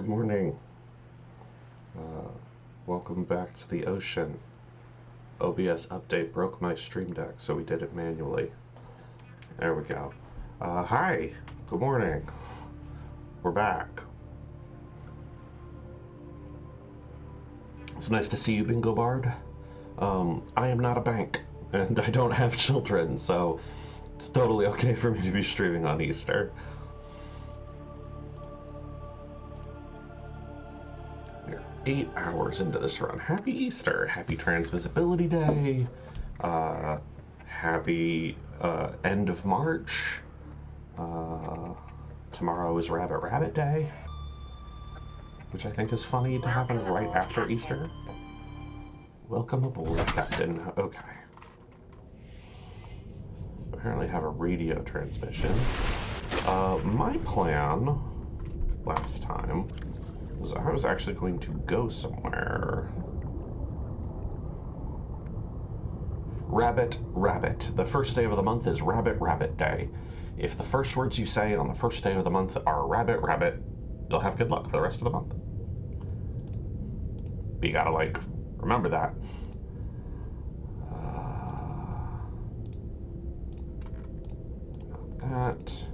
Good morning. Welcome back to the ocean. OBS update broke my stream deck, so we did it manually. There we go. Hi. Good morning. We're back. It's nice to see you, Bingo Bard. I am not a bank, and I don't have children, so it's totally okay for me to be streaming on Easter. We're 8 hours into this run. Happy Easter. Happy Transvisibility Day. Happy end of March. Tomorrow is Rabbit Day, which I think is funny to happen right after Captain. Easter. Welcome aboard, Captain. Okay. Apparently have a radio transmission. My plan last time was I was actually going to go somewhere. Rabbit. The first day of the month is Rabbit Day. If the first words you say on the first day of the month are rabbit, you'll have good luck for the rest of the month. But you gotta, remember that. Not that.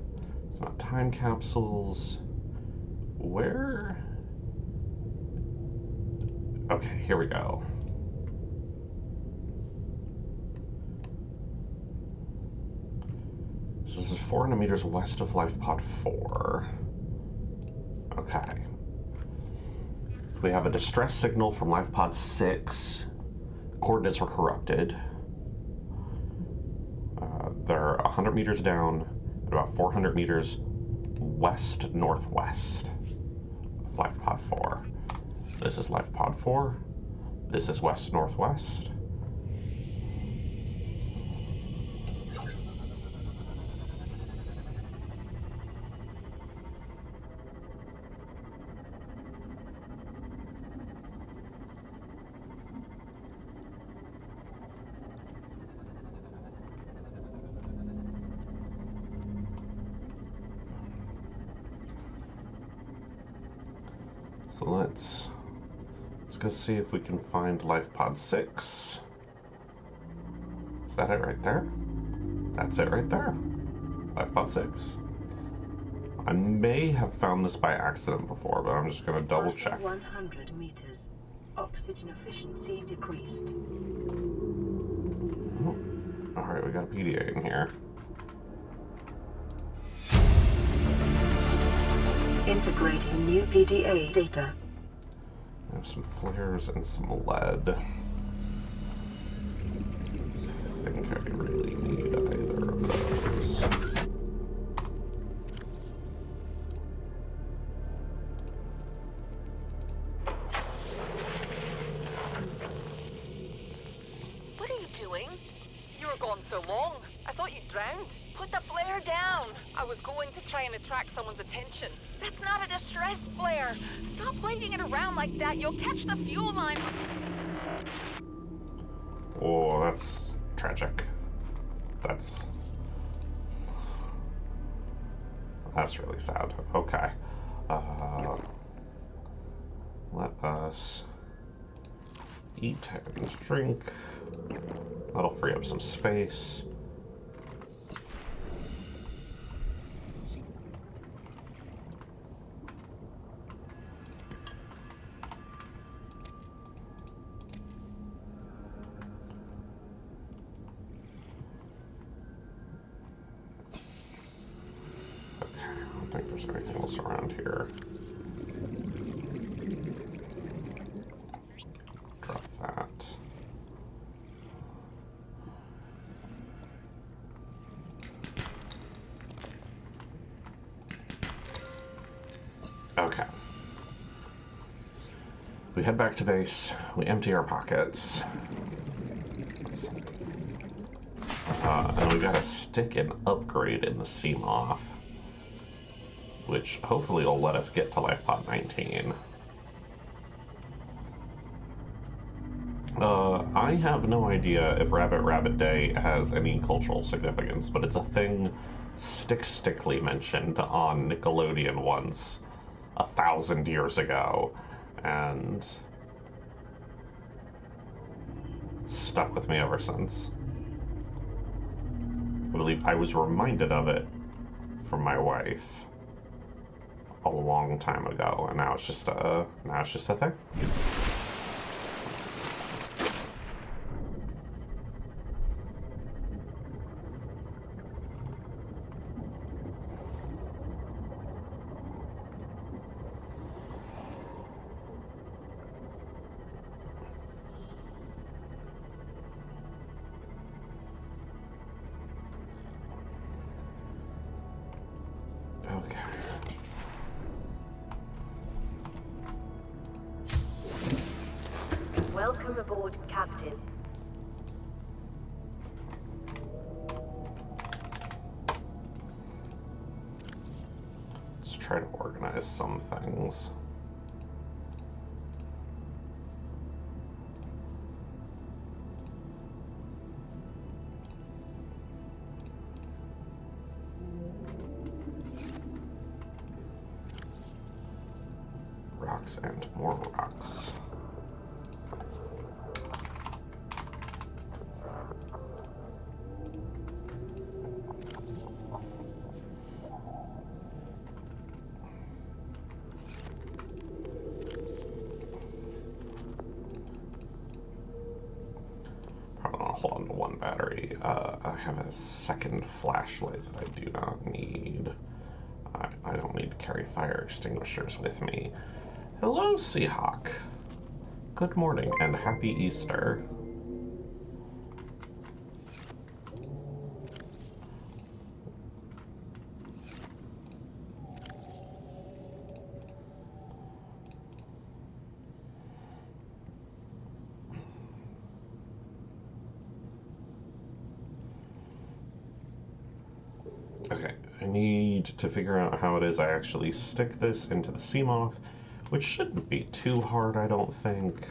It's not time capsules. Where? Okay, here we go. So this is 400 meters west of Life Pod 4. Okay. We have a distress signal from Life Pod 6. Coordinates were corrupted. They're 100 meters down and about 400 meters west-northwest of Life Pod 4. This is Life Pod 4. This is west-northwest. So let's go see if we can find Life Pod 6. Is that it right there? That's it right there. Life Pod 6. I may have found this by accident before, but I'm just going to double check. 100 meters. Oxygen efficiency decreased. Oh. Alright, we got a PDA in here. Integrating new PDA data. I have some flares and some lead. I think I really need either of those. What are you doing? You were gone so long. I thought you drowned. Put the flare down. I was going to try and attract someone's attention. That's not a distress flare. Stop waving it around like that. You'll catch the fuel line. Oh, that's tragic. That's really sad. Okay. Let us eat and drink. That'll free up some space. I don't think there's anything else around here. Drop that. Okay. We head back to base. We empty our pockets. And we got a stick and upgrade in the Seamoth, which hopefully will let us get to Life Pod 19. I have no idea if Rabbit Day has any cultural significance, but it's a thing Stickly mentioned on Nickelodeon once. 1,000 years ago, and stuck with me ever since. I believe I was reminded of it from my wife a long time ago, and now it's just a thing. Okay. Welcome aboard, Captain. Let's try to organize some things. Rocks and more rocks. Probably want to hold on to one battery. I have a second flashlight that I do not need. I don't need to carry fire extinguishers with me. Hello, Seahawk. Good morning and happy Easter. Okay, I need to figure out how it is I actually stick this into the Seamoth, which shouldn't be too hard, I don't think.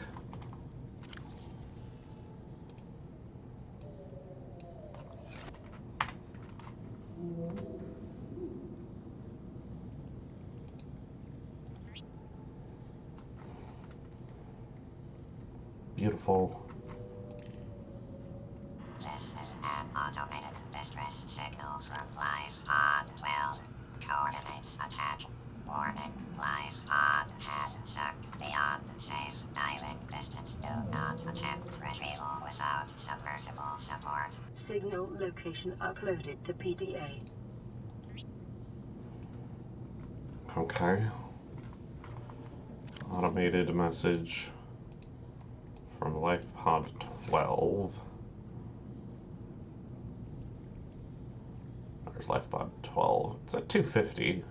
Beautiful. This is an automated distress signal from Life Pod 12. Coordinates attack. Warning, Life Pod has sunk beyond safe diving distance. Do not attempt retrieval without submersible support. Signal location uploaded to PDA. Okay. Automated message from LifePod 12. There's LifePod 12. It's at 250.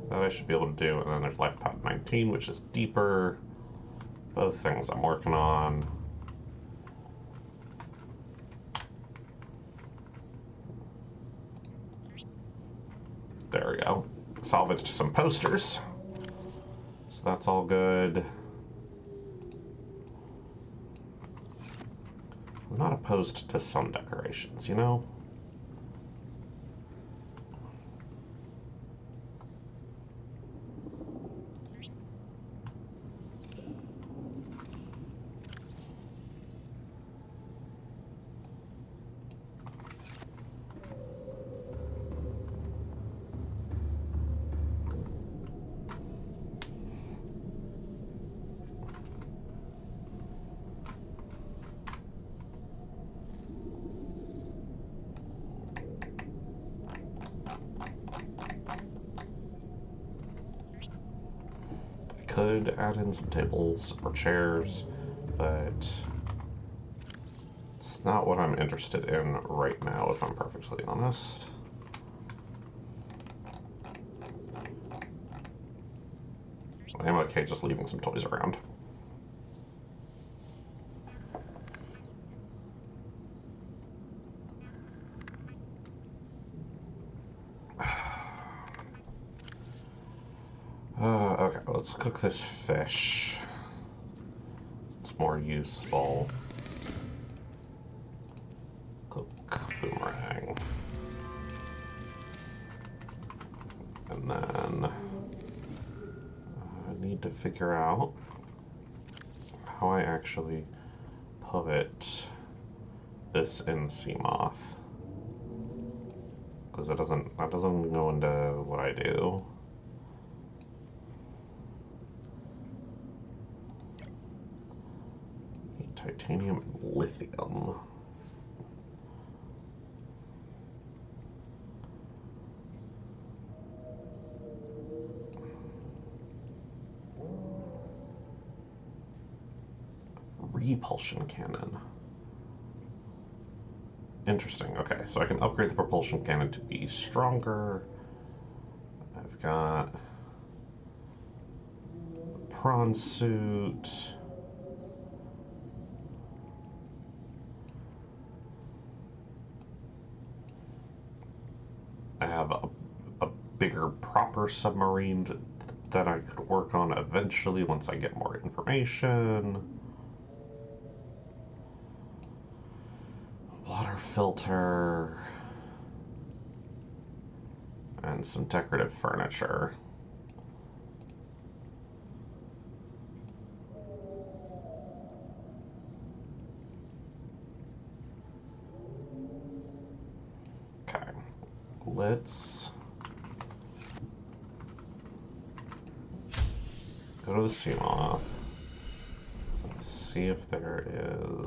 That I should be able to do. And then there's LifePod 19, which is deeper. Both things I'm working on. There we go. Salvaged some posters. So that's all good. I'm not opposed to some decorations, you know? Could add in some tables or chairs, but it's not what I'm interested in right now, if I'm perfectly honest. I'm okay just leaving some toys around. Okay, let's cook this fish. It's more useful. Cook boomerang. And then to figure out how I actually put this in Seamoth. Because that doesn't go into what I do. Titanium and lithium. Repulsion cannon. Interesting. Okay, so I can upgrade the propulsion cannon to be stronger. I've got prawn suit. I have a bigger proper submarine that I could work on eventually once I get more information. Water filter. And some decorative furniture. Okay. Let's go to the Seamoth. See if there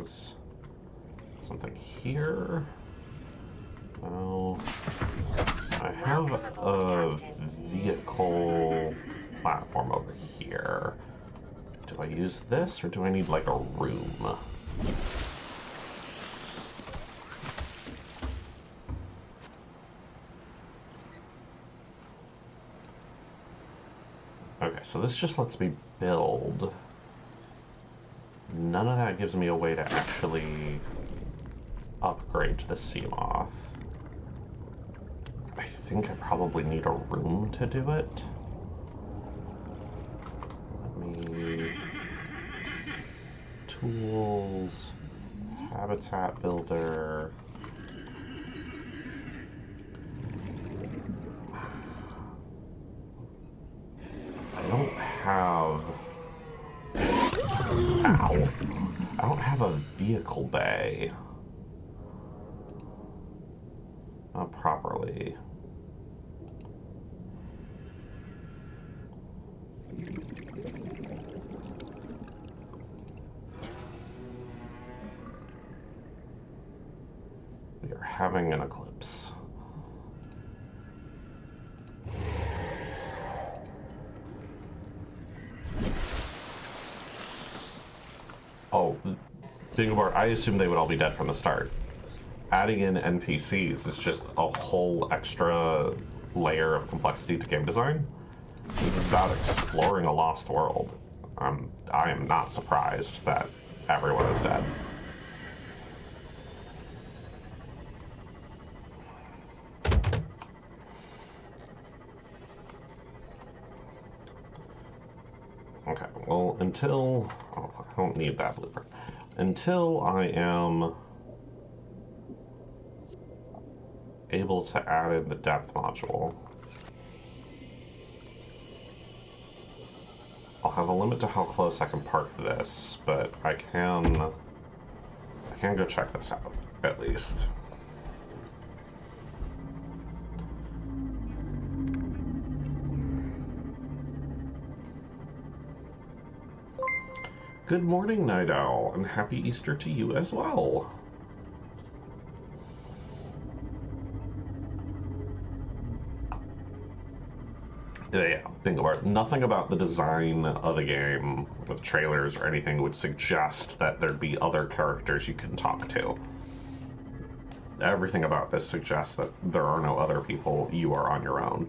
is something here. Oh, I have a vehicle platform over here. Do I use this or do I need like a room? Okay, so this just lets me build. None of that gives me a way to actually upgrade to the Seamoth. I think I probably need a room to do it. Let me... Tools... Habitat builder... I don't have... Ow. I don't have a vehicle bay. Not properly. We are having an eclipse. Oh, think about it, I assumed they would all be dead from the start. Adding in NPCs is just a whole extra layer of complexity to game design. This is about exploring a lost world. I am not surprised that everyone is dead. Okay, well, until... Oh, I don't need that blueprint. Until I am able to add in the depth module, I'll have a limit to how close I can park this, but I can go check this out, at least. Good morning, Night Owl, and happy Easter to you as well. Yeah, bingo bar. Nothing about the design of the game with trailers or anything would suggest that there'd be other characters you can talk to. Everything about this suggests that there are no other people, you are on your own.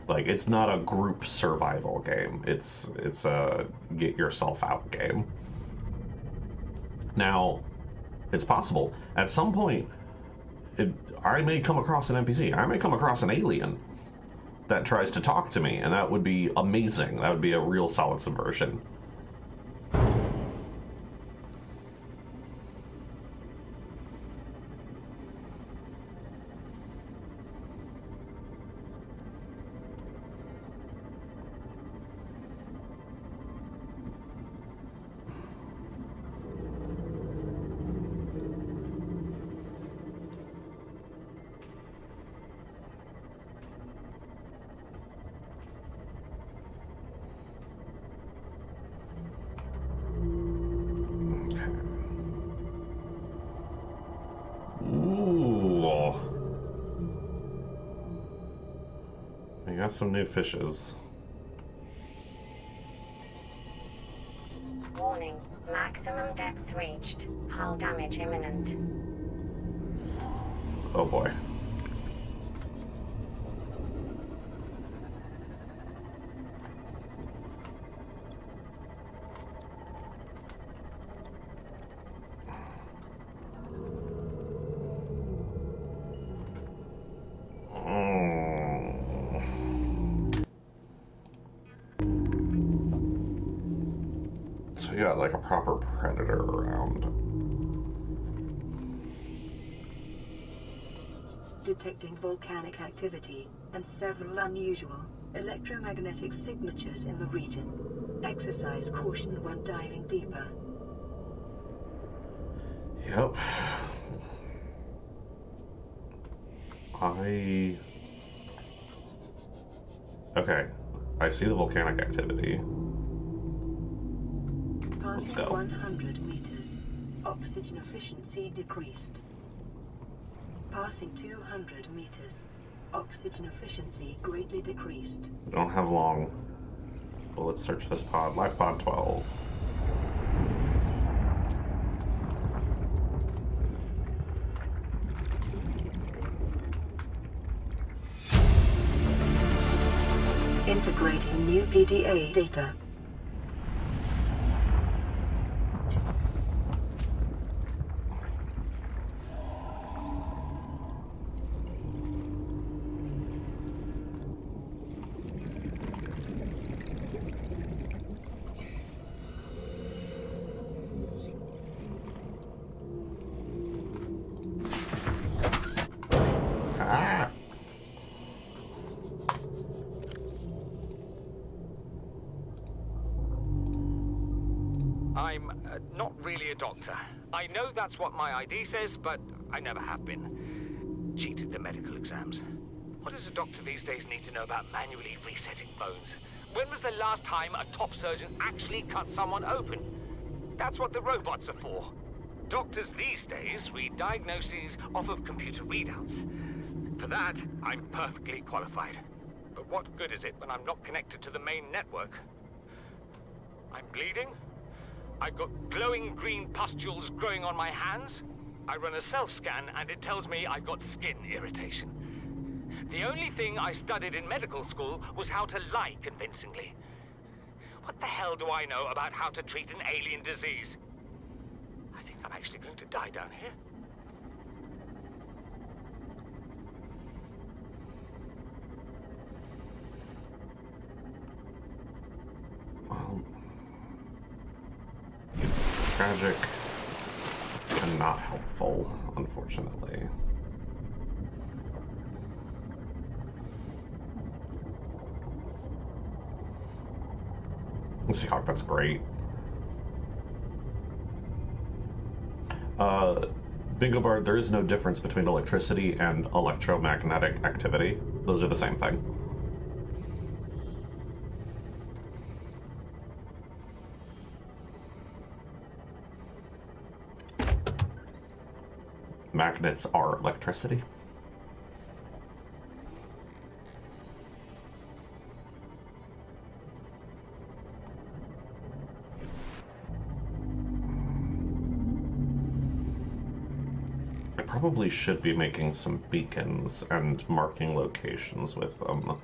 Like, it's not a group survival game. It's a get yourself out game. Now, it's possible. At some point, I may come across an NPC. I may come across an alien that tries to talk to me, and that would be amazing. That would be a real solid subversion. got some new fishes. Warning, maximum depth reached. Hull damage imminent. Oh boy. So you got like a proper predator around. Detecting volcanic activity and several unusual electromagnetic signatures in the region. Exercise caution when diving deeper. Yep. Okay. I see the volcanic activity. Passing go. 100 meters. Oxygen efficiency decreased. Passing 200 meters. Oxygen efficiency greatly decreased. We don't have long. But let's search this pod. Life pod 12. Integrating new PDA data. Ah! I'm not really a doctor. I know that's what my ID says, but I never have been. Cheated the medical exams. What does a doctor these days need to know about manually resetting bones? When was the last time a top surgeon actually cut someone open? That's what the robots are for. Doctors these days read diagnoses off of computer readouts. For that, I'm perfectly qualified. But what good is it when I'm not connected to the main network? I'm bleeding. I've got glowing green pustules growing on my hands. I run a self-scan and it tells me I've got skin irritation. The only thing I studied in medical school was how to lie convincingly. What the hell do I know about how to treat an alien disease? I think I'm actually going to die down here. Well, tragic and not helpful, unfortunately. Seahawk, that's great. Bingo Bard, there is no difference between electricity and electromagnetic activity. Those are the same thing. Magnets are electricity. I probably should be making some beacons and marking locations with them.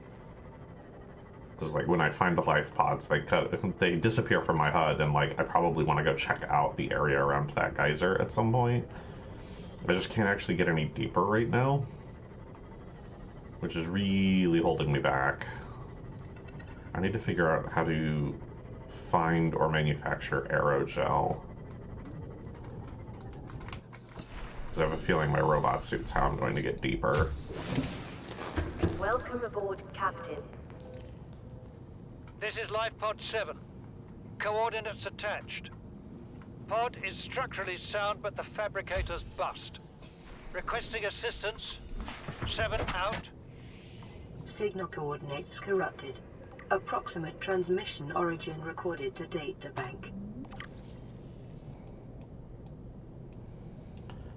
Because, like, when I find the life pods, they disappear from my HUD, and, like, I probably want to go check out the area around that geyser at some point. I just can't actually get any deeper right now, which is really holding me back. I need to figure out how to find or manufacture aerogel. Because I have a feeling my robot suit's how I'm going to get deeper. Welcome aboard, Captain. This is Life Pod 7. Coordinates attached. Pod is structurally sound, but the fabricator's bust. Requesting assistance. 7 out. Signal coordinates corrupted. Approximate transmission origin recorded to data bank.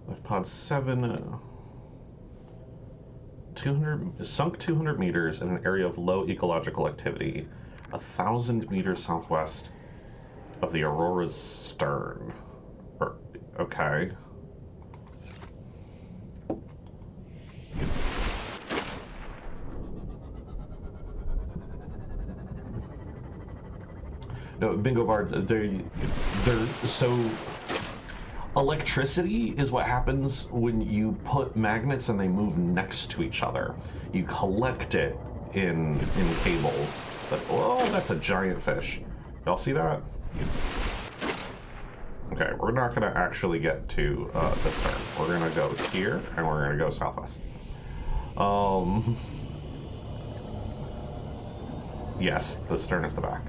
Life pod 7. sunk 200 meters in an area of low ecological activity, 1,000 meters southwest of the Aurora's stern. Okay. No, Bingo Bard, they're so... Electricity is what happens when you put magnets and they move next to each other. You collect it in cables. But, oh, that's a giant fish. Y'all see that? Okay, we're not going to actually get to the stern. We're going to go here, and we're going to go southwest. Yes, the stern is the back.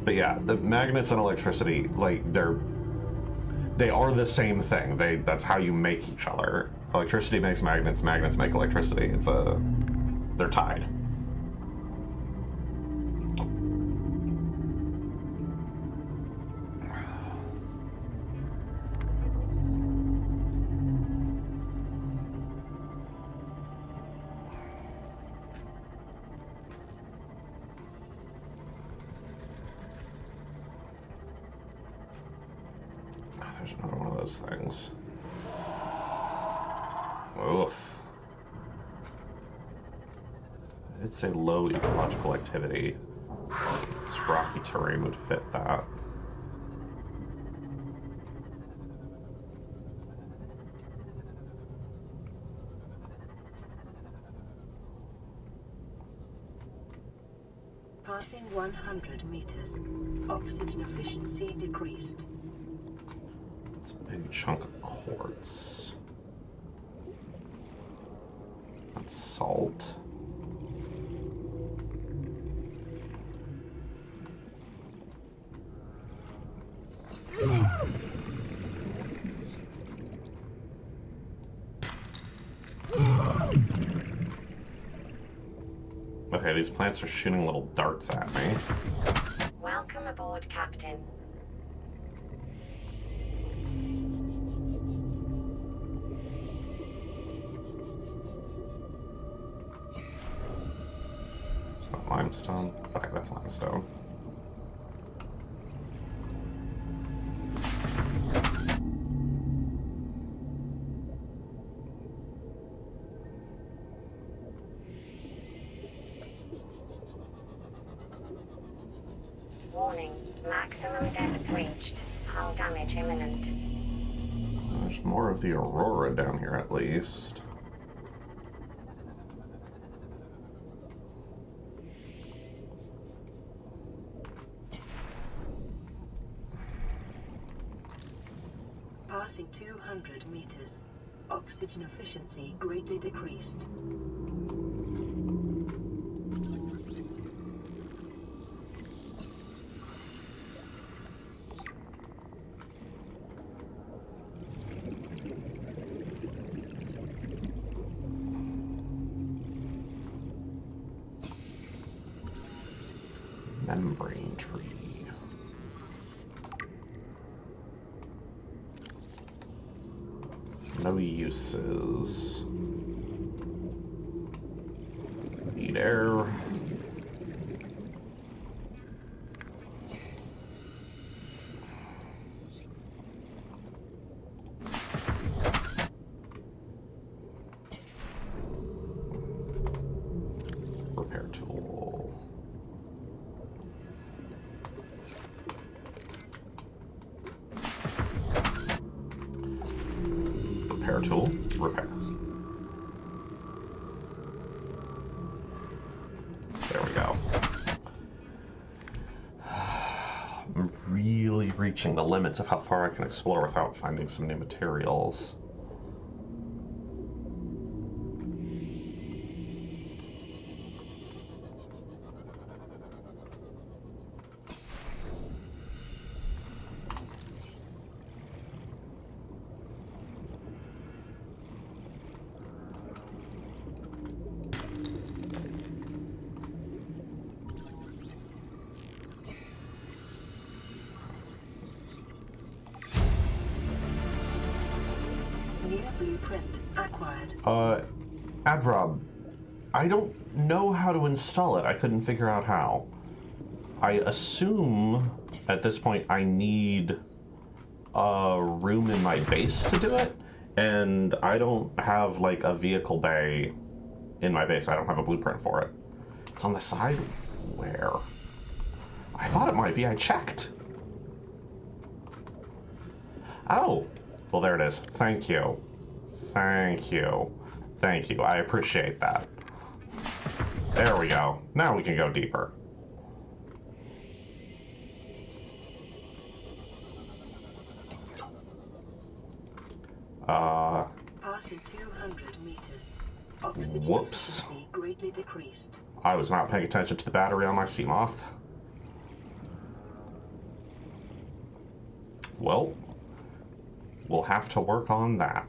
But yeah, the magnets and electricity, like, they are the same thing. That's how you make each other. Electricity makes magnets, magnets make electricity. They're tied. There's another one of those things. Oof. I'd say low ecological activity. This rocky terrain would fit that. Passing 100 meters. Oxygen efficiency decreased. It's a big chunk of quartz. That's salt. Okay, these plants are shooting little darts at me. Welcome aboard, Captain. Is that limestone? Okay, that's limestone. Warning, maximum depth reached. Hull damage imminent. There's more of the Aurora down here, at least. Passing 200 meters. Oxygen efficiency greatly decreased. Membrane tree. No uses. Need air. Repair tool. Repair tool. Repair. There we go. I'm really reaching the limits of how far I can explore without finding some new materials. Adrob, I don't know how to install it. I couldn't figure out how. I assume at this point I need a room in my base to do it, and I don't have like a vehicle bay in my base. I don't have a blueprint for it. It's on the side. Where? I thought it might be. I checked. Oh, well, there it is. Thank you. Thank you. Thank you. I appreciate that. There we go. Now we can go deeper. Passing 200 meters. Oxygen Whoops. efficiency greatly decreased. I was not paying attention to the battery on my Seamoth. Well, we'll have to work on that.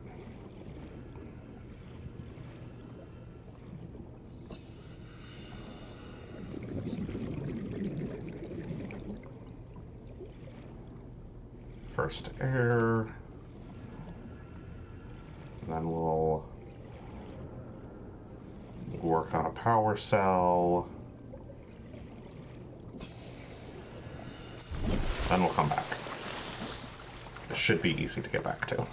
First air. Then we'll work on a power cell. Then we'll come back. It should be easy to get back to.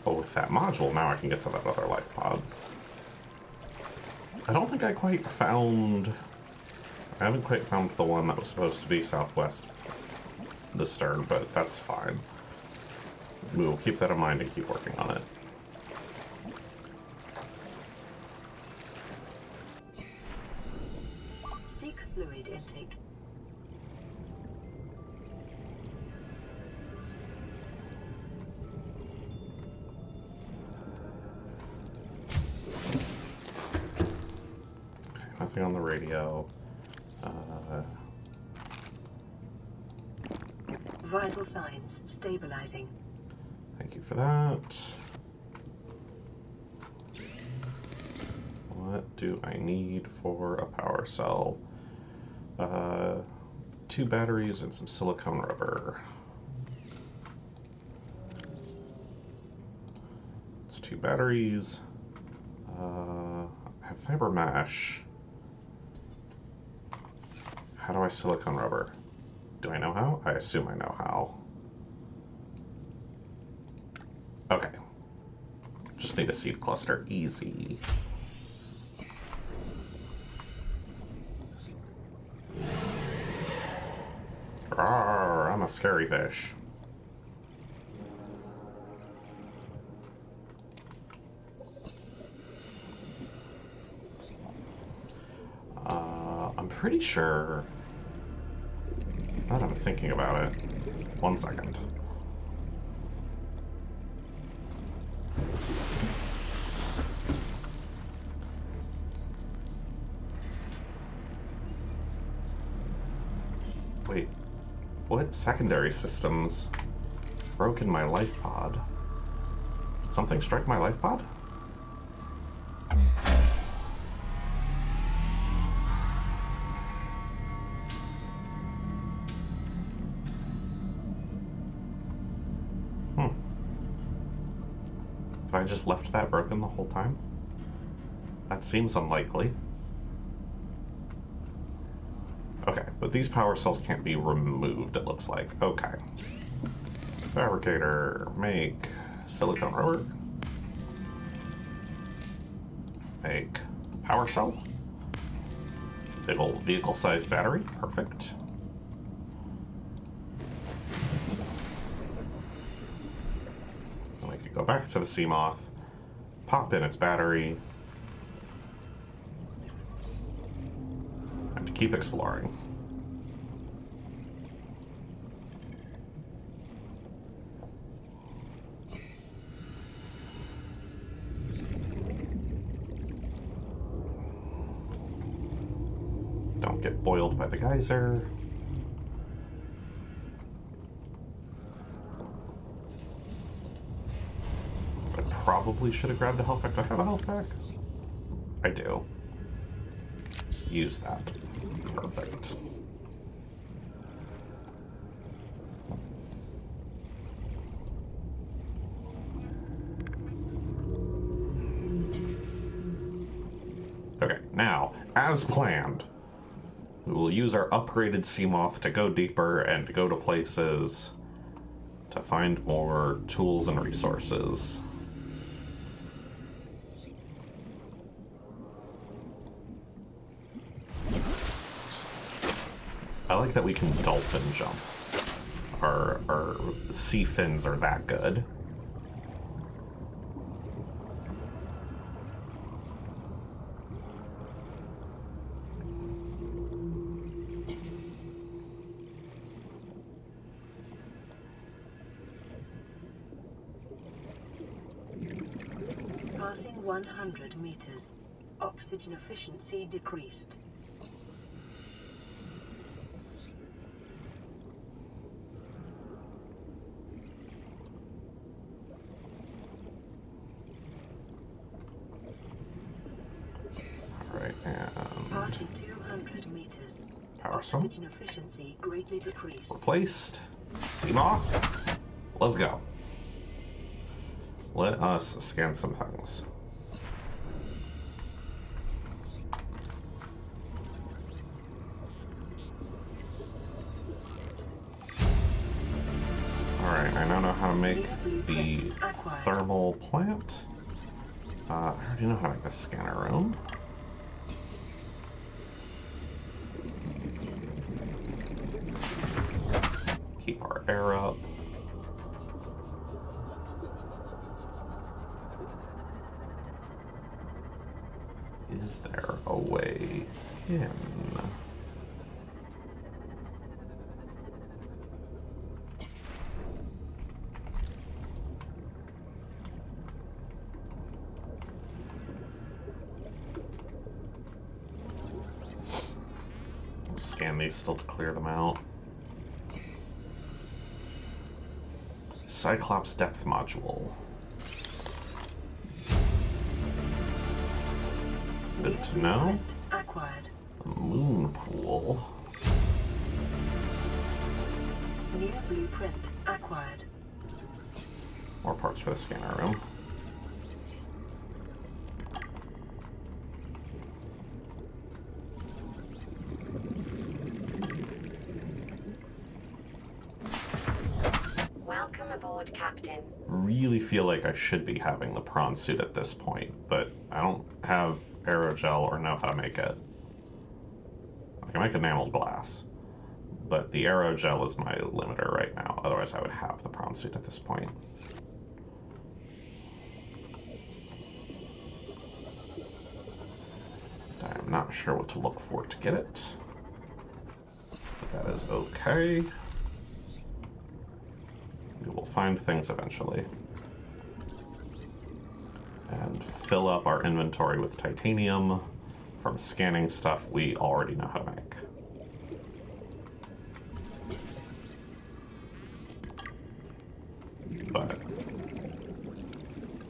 But with that module, now I can get to that other life pod. I don't think I quite found... I haven't quite found the one that was supposed to be southwest the stern, but that's fine. We will keep that in mind and keep working on it. Seek fluid intake. Nothing on the radio. Vital signs stabilizing. Thank you for that. What do I need for a power cell? 2 batteries and some silicone rubber. It's 2 batteries. I have fiber mesh. How do I silicone rubber? Do I know how? I assume I know how. Okay. Just need a seed cluster. Easy. Rawr, I'm a scary fish. I'm pretty sure... Now that I'm thinking about it. 1 second. Wait, what secondary systems broke in my life pod? Did something strike my life pod? I just left that broken the whole time? That seems unlikely. Okay, but these power cells can't be removed, it looks like. Okay. Fabricator, make silicone rubber. Make power cell. Big old vehicle-sized battery, perfect. Go back to the Seamoth, pop in its battery. keep exploring. Don't get boiled by the geyser. I probably should have grabbed a health pack. Do I have a health pack? I do. Use that. Perfect. Okay, now, as planned, we will use our upgraded Seamoth to go deeper and to go to places to find more tools and resources. I like that we can dolphin jump. Our sea fins are that good. Passing 100 meters. Oxygen efficiency decreased. Alright, and Passing 200 meters. power some. Oxygen efficiency greatly decreased. Replaced. Seamoth. Let's go. Let us scan some things. Alright, I now know how to make the thermal plant. I already know how to make the scanner room. Keep our air up. Is there a way in? Scan these still to clear them out. Cyclops depth module. Good to know. Acquired. Moonpool. New blueprint acquired. More parts for the scanner room. Welcome aboard, Captain. Really feel like I should be having the prawn suit at this point, but I don't have aerogel or know how to make it. I can make enameled glass, but the aerogel is my limiter right now. Otherwise, I would have the prawn suit at this point. I'm not sure what to look for to get it, but that is okay. We will find things eventually. And fill up our inventory with titanium from scanning stuff we already know how to make. But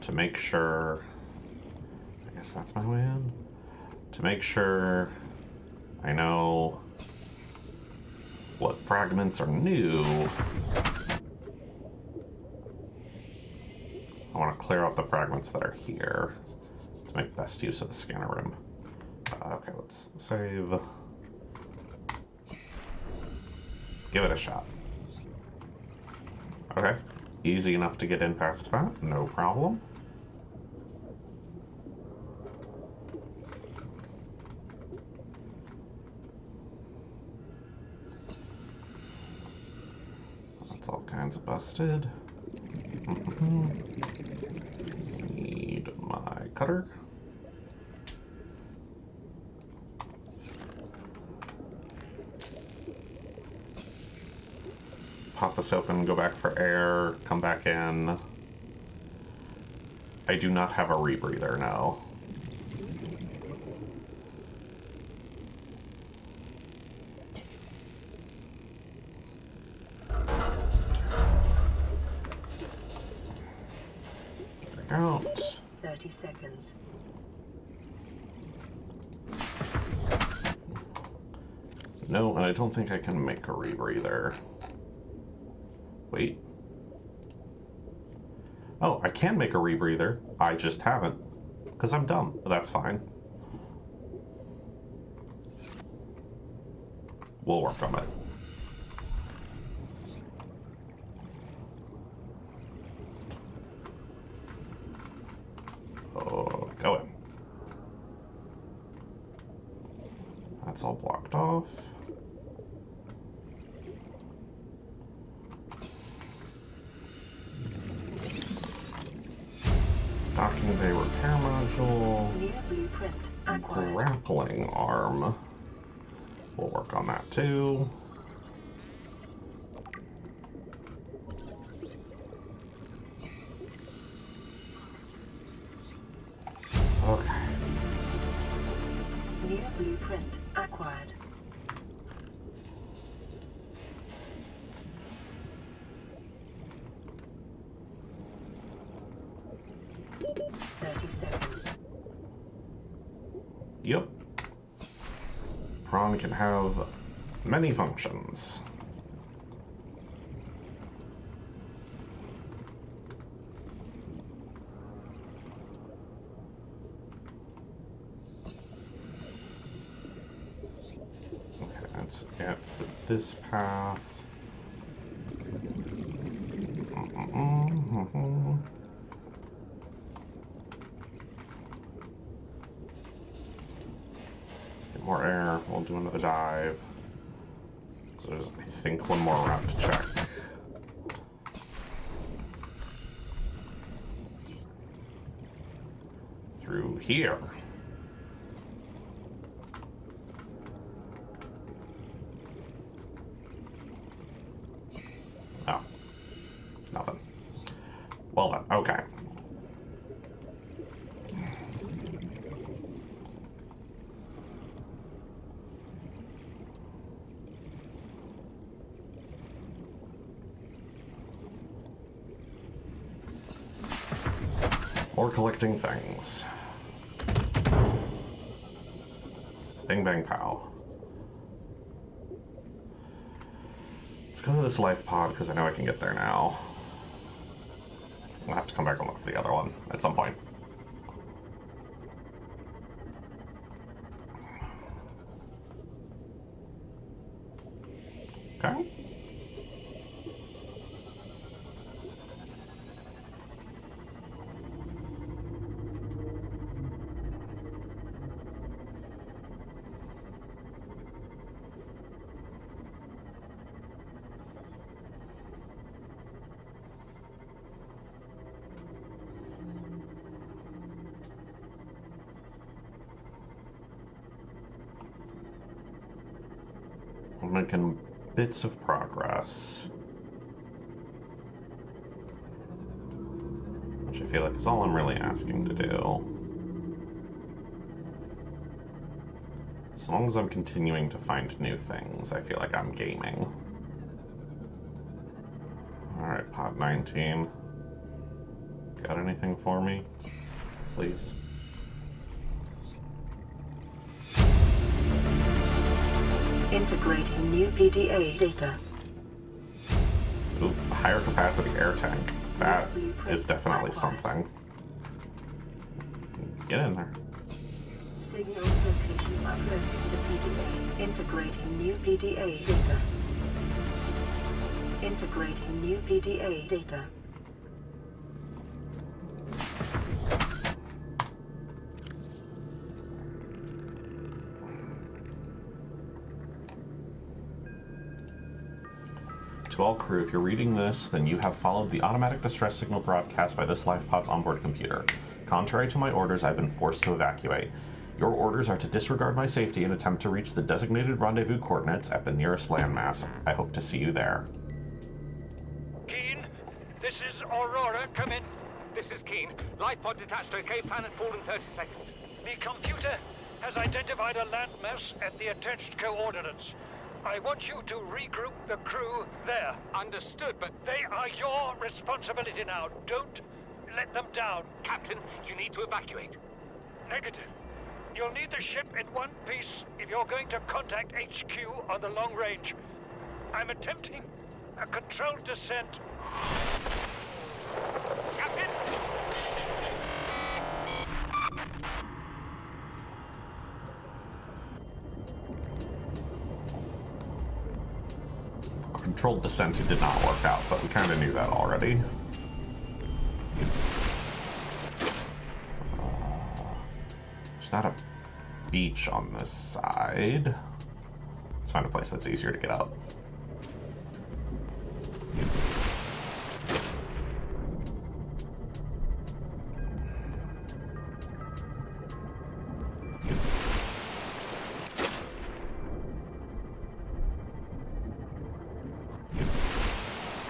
to make sure, I guess that's my way in. To make sure I know what fragments are new, I want to clear out the fragments that are here to make best use of the scanner room. Okay, let's save. Give it a shot. Okay, easy enough to get in past that, no problem. That's all kinds of busted. Need my cutter. pop this open, go back for air, come back in. I do not have a rebreather now. Back out. 30 seconds. No, and I don't think I can make a rebreather. Wait. Oh, I can make a rebreather. I just haven't. Because I'm dumb. But that's fine. We'll work on it. Oh, go in. That's all blocked off. Docking bay repair module. New blueprint acquired. Grappling arm. We'll work on that too. Okay. New blueprint acquired. Yep. Prawn can have many functions. Okay, that's it for this path. Get more air. We'll do another dive. So there's, I think, one more route to check. Through here. Oh. Nothing. Well then, okay. Or collecting things. Bing bang pow. Let's go to this life pod because I know I can get there now. I'll have to come back and look for the other one at some point. Okay. I'm making bits of progress. Which I feel like is all I'm really asking to do. As long as I'm continuing to find new things, I feel like I'm gaming. Alright, pod 19. Got anything for me? Please. Integrating new PDA data. Ooh, a higher capacity air tank. That is definitely something. Get in there. Signal location uploaded to PDA. Integrating new PDA data. Integrating new PDA data. To all crew, if you're reading this, then you have followed the automatic distress signal broadcast by this life pod's onboard computer. Contrary to my orders, I've been forced to evacuate. Your orders are to disregard my safety and attempt to reach the designated rendezvous coordinates at the nearest landmass. I hope to see you there. Come in. This is Keen. Life pod detached to OK planet fall in 30 seconds. The computer has identified a landmass at the attached coordinates. I want you to regroup the crew there. Understood, but They are your responsibility now. Don't let them down. Captain, you need to evacuate. Negative. You'll need the ship in one piece if you're going to contact HQ on the long range. I'm attempting a controlled descent. Captain! Controlled descent did not work out, but we kind of knew that already. There's not a beach on this side. Let's find a place that's easier to get out.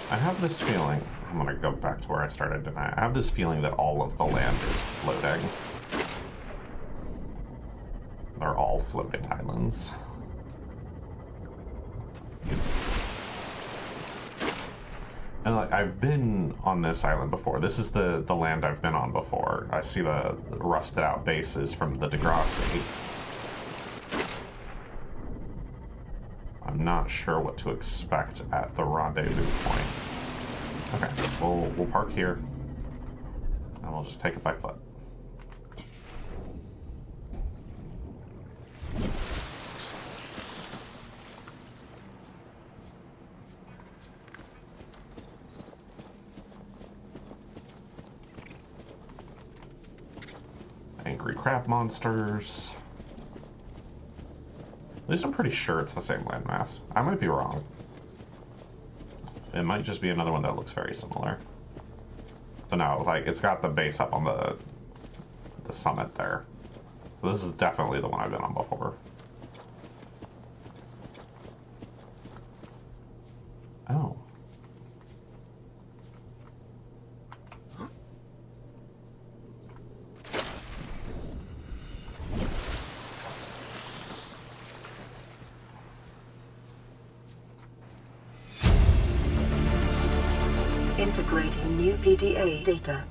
I have this feeling, I'm gonna go back to where I started tonight. I have this feeling that all of the land is floating. They're all floating islands. And like, I've been on this island before. This is the land I've been on before. I see the rusted out bases from the Degrassi. I'm not sure what to expect at the rendezvous point. Okay, we'll park here, and we'll just take it by foot. Angry crab monsters. At least I'm pretty sure it's the same landmass. I might be wrong. It might just be another one that looks very similar. But no, like, it's got the base up on the summit there. So this is definitely the one I've been on before. Oh. Integrating new PDA data.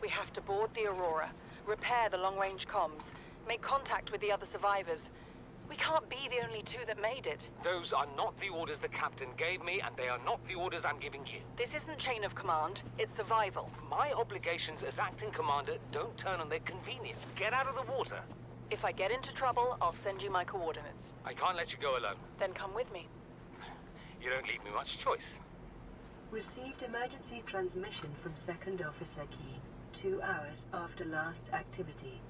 We have to board the Aurora, repair the long-range comms, make contact with the other survivors. We can't be the only two that made it. Those are not the orders the captain gave me, and they are not the orders I'm giving you. This isn't chain of command, it's survival. My obligations as acting commander don't turn on their convenience. Get out of the water. If I get into trouble, I'll send you my coordinates. I can't let you go alone. Then come with me. You don't leave me much choice. Received emergency transmission from Second Officer Keen, 2 hours after last activity.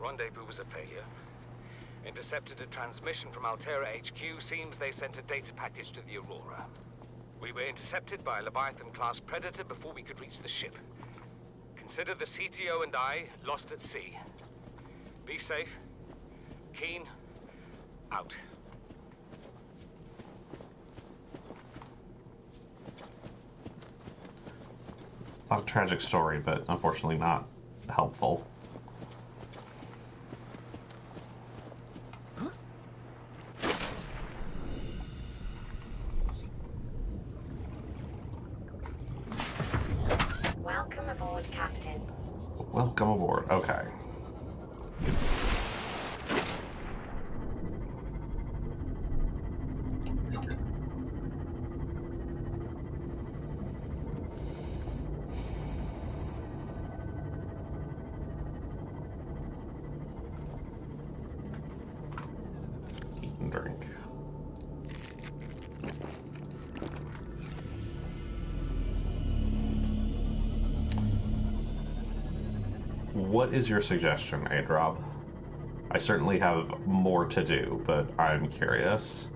Rendezvous was a failure. Intercepted a transmission from Altera HQ. Seems they sent a data package to the Aurora. We were intercepted by a Leviathan-class predator before we could reach the ship. Consider the CTO and I lost at sea. Be safe. Keen. Out. Not a tragic story, but unfortunately not helpful. Welcome aboard, Captain. Welcome aboard. Okay. Eat and drink. What is your suggestion, Adrob? I certainly have more to do, but I'm curious.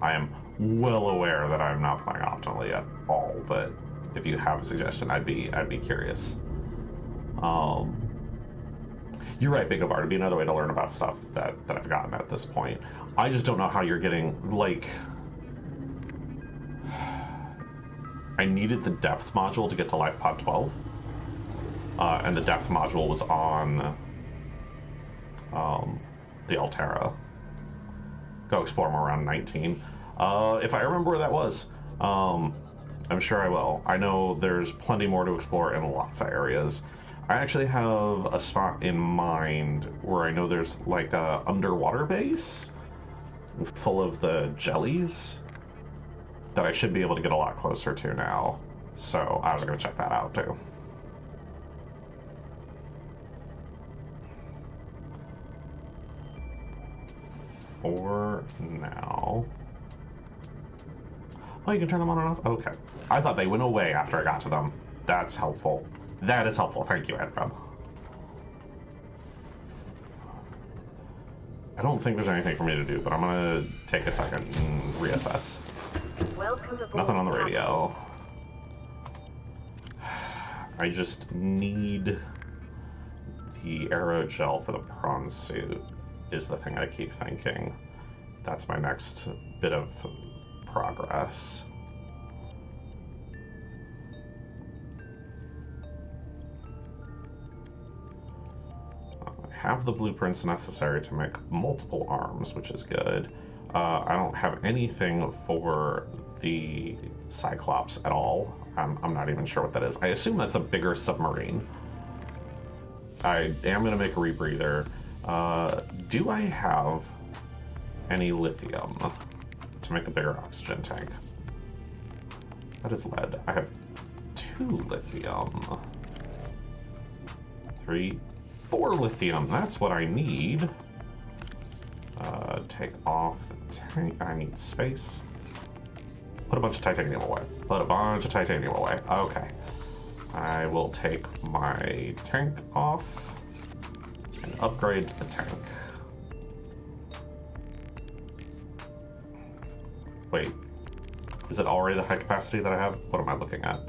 I am well aware that I'm not playing optimally at all, but if you have a suggestion, I'd be curious. You're right, Big Bar. It'd be another way to learn about stuff that I've gotten at this point. I just don't know how you're getting, like... I needed the depth module to get to Life Pod 12. And the depth module was on the Altera. Go explore more around 19. If I remember where that was, I'm sure I will. I know there's plenty more to explore in lots of areas. I actually have a spot in mind where I know there's like a underwater base full of the jellies that I should be able to get a lot closer to now. So I was going to check that out too. For now. Oh, you can turn them on and off? Okay. I thought they went away after I got to them. That's helpful. That is helpful. Thank you, Edcom. I don't think there's anything for me to do, but I'm gonna take a second and reassess. Welcome aboard. Nothing on the radio. I just need the aerogel for the prawn suit is the thing I keep thinking. That's my next bit of progress. I have the blueprints necessary to make multiple arms, which is good. I don't have anything for the Cyclops at all. I'm not even sure what that is. I assume that's a bigger submarine. I am going to make a rebreather. Do I have any lithium to make a bigger oxygen tank? That is lead. I have 2 lithium. 3, 4 lithium. That's what I need. Take off the tank. I need space. Put a bunch of titanium away. Put a bunch of titanium away. Okay. I will take my tank off and upgrade the tank. Wait. Is it already the high capacity that I have? What am I looking at?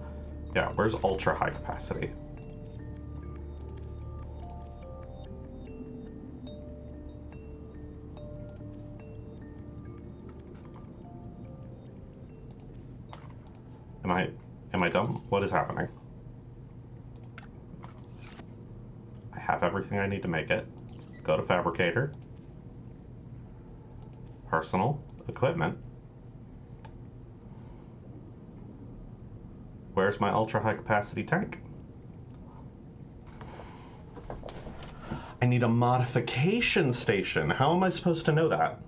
Yeah, where's ultra high capacity? Am I dumb? What is happening? I have everything I need to make it. Go to fabricator. Personal equipment. Where's my ultra high capacity tank? I need a modification station. How am I supposed to know that?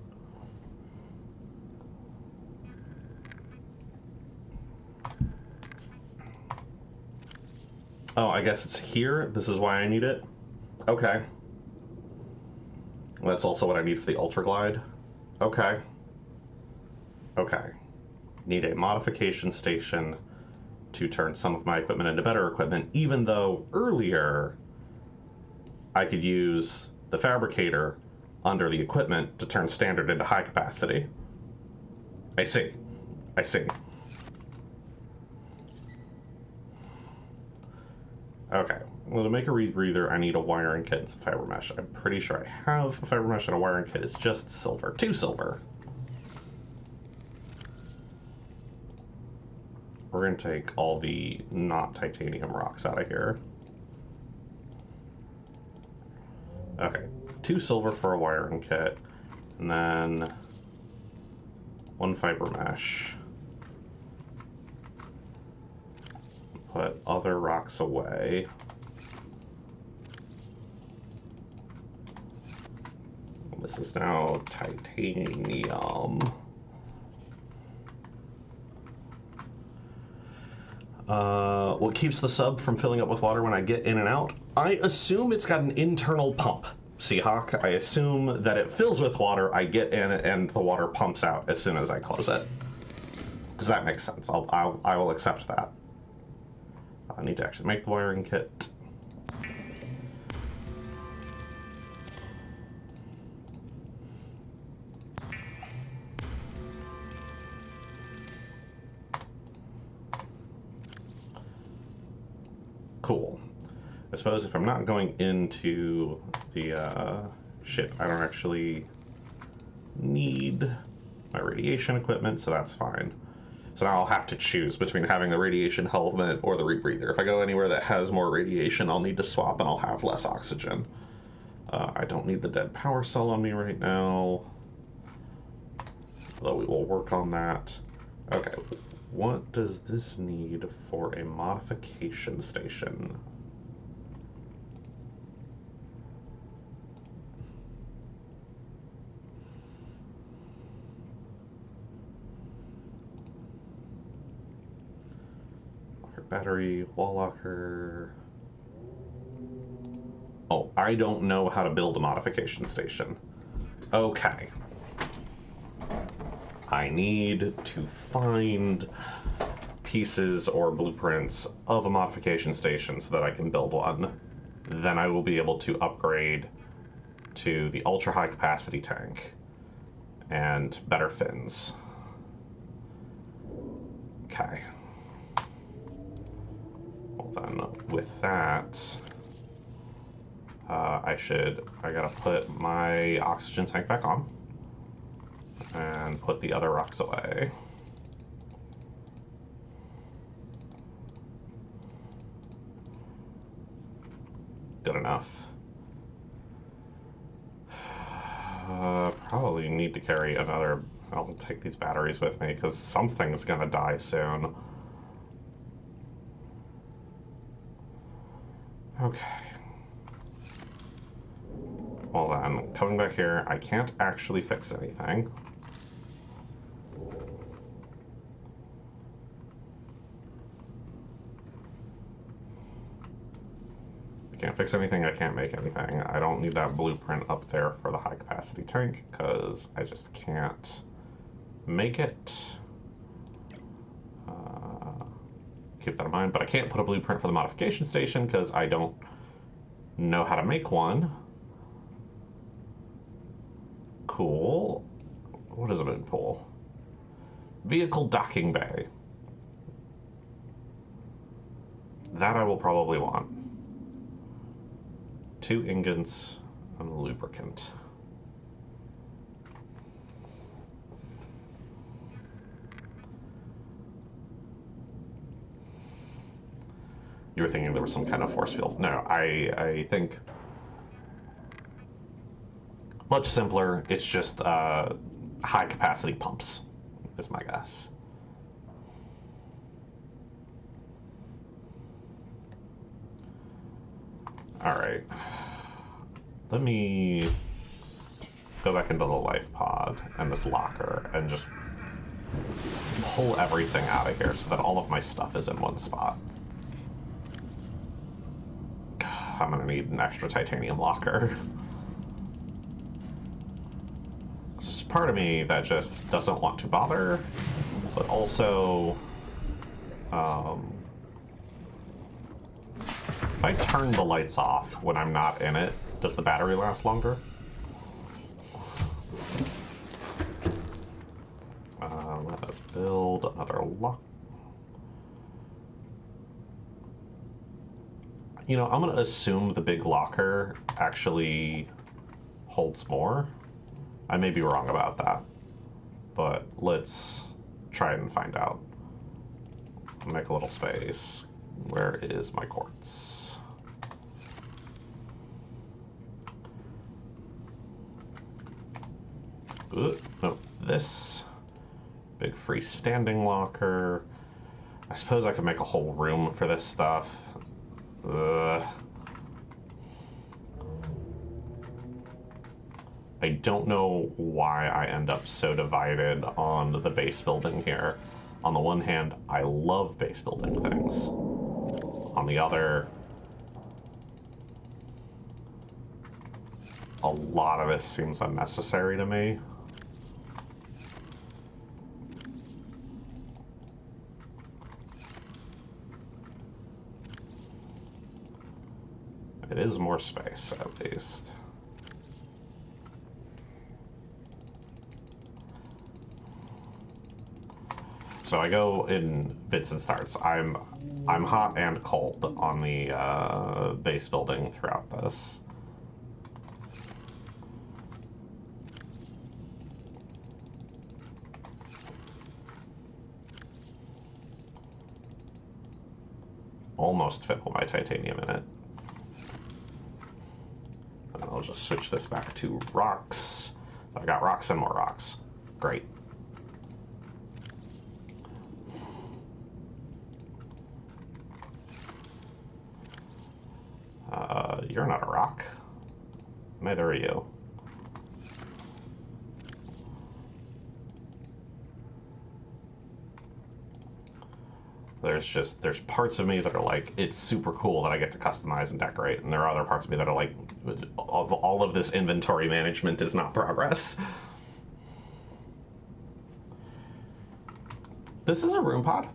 Oh, I guess it's here. This is why I need it. Okay. That's also what I need for the Ultra Glide. Okay. Okay. Need a modification station to turn some of my equipment into better equipment, even though earlier I could use the fabricator under the equipment to turn standard into high capacity. I see. I see. Okay, well, to make a rebreather, I need a wiring kit and some fiber mesh. I'm pretty sure I have a fiber mesh and a wiring kit. It's just silver. 2 silver. We're going to take all the not titanium rocks out of here. Okay, 2 silver for a wiring kit, and then 1 fiber mesh. Put other rocks away. This is now titanium. What keeps the sub from filling up with water when I get in and out? I assume it's got an internal pump, Seahawk. I assume that it fills with water, I get in, and the water pumps out as soon as I close it. Does that make sense? I will accept that. I need to actually make the wiring kit. Cool. I suppose if I'm not going into the ship, I don't actually need my radiation equipment, so that's fine. So now I'll have to choose between having the radiation helmet or the rebreather. If I go anywhere that has more radiation, I'll need to swap and I'll have less oxygen. I don't need the dead power cell on me right now, though we will work on that. Okay, what does this need for a modification station? Battery, wall locker. Oh, I don't know how to build a modification station. Okay. I need to find pieces or blueprints of a modification station so that I can build one. Then I will be able to upgrade to the ultra high capacity tank and better fins. Okay. Well then, with that, I gotta put my oxygen tank back on and put the other rocks away. Good enough. Probably need to carry another. I'll take these batteries with me because something's gonna die soon. Okay. Well then, coming back here, I can't actually fix anything. I can't fix anything, I can't make anything. I don't need that blueprint up there for the high capacity tank, because I just can't make it. Keep that in mind, but I can't put a blueprint for the modification station because I don't know how to make one. Cool. What is a moonpool? Vehicle docking bay. That I will probably want. 2 ingots and a lubricant. You were thinking there was some kind of force field. No, I think much simpler. It's just high capacity pumps, is my guess. All right. Let me go back into the life pod and this locker and just pull everything out of here so that all of my stuff is in one spot. I'm gonna need an extra titanium locker. There's part of me that just doesn't want to bother, but also, if I turn the lights off when I'm not in it, does the battery last longer? Let us build another lock. You know, I'm gonna assume the big locker actually holds more. I may be wrong about that, but let's try and find out. Make a little space. Where is my quartz? No, this big freestanding locker. I suppose I could make a whole room for this stuff. I don't know why I end up so divided on the base building here. On the one hand, I love base building things. On the other, a lot of this seems unnecessary to me. It is more space, at least. So I go in bits and starts. I'm I'm hot and cold on the base building throughout this. Almost fit all my titanium in it. And I'll just switch this back to rocks. I've got rocks and more rocks. Great. You're not a rock. Neither are you. There's parts of me that are like, it's super cool that I get to customize and decorate, and there are other parts of me that are like, all of this inventory management is not progress. This is a room pod.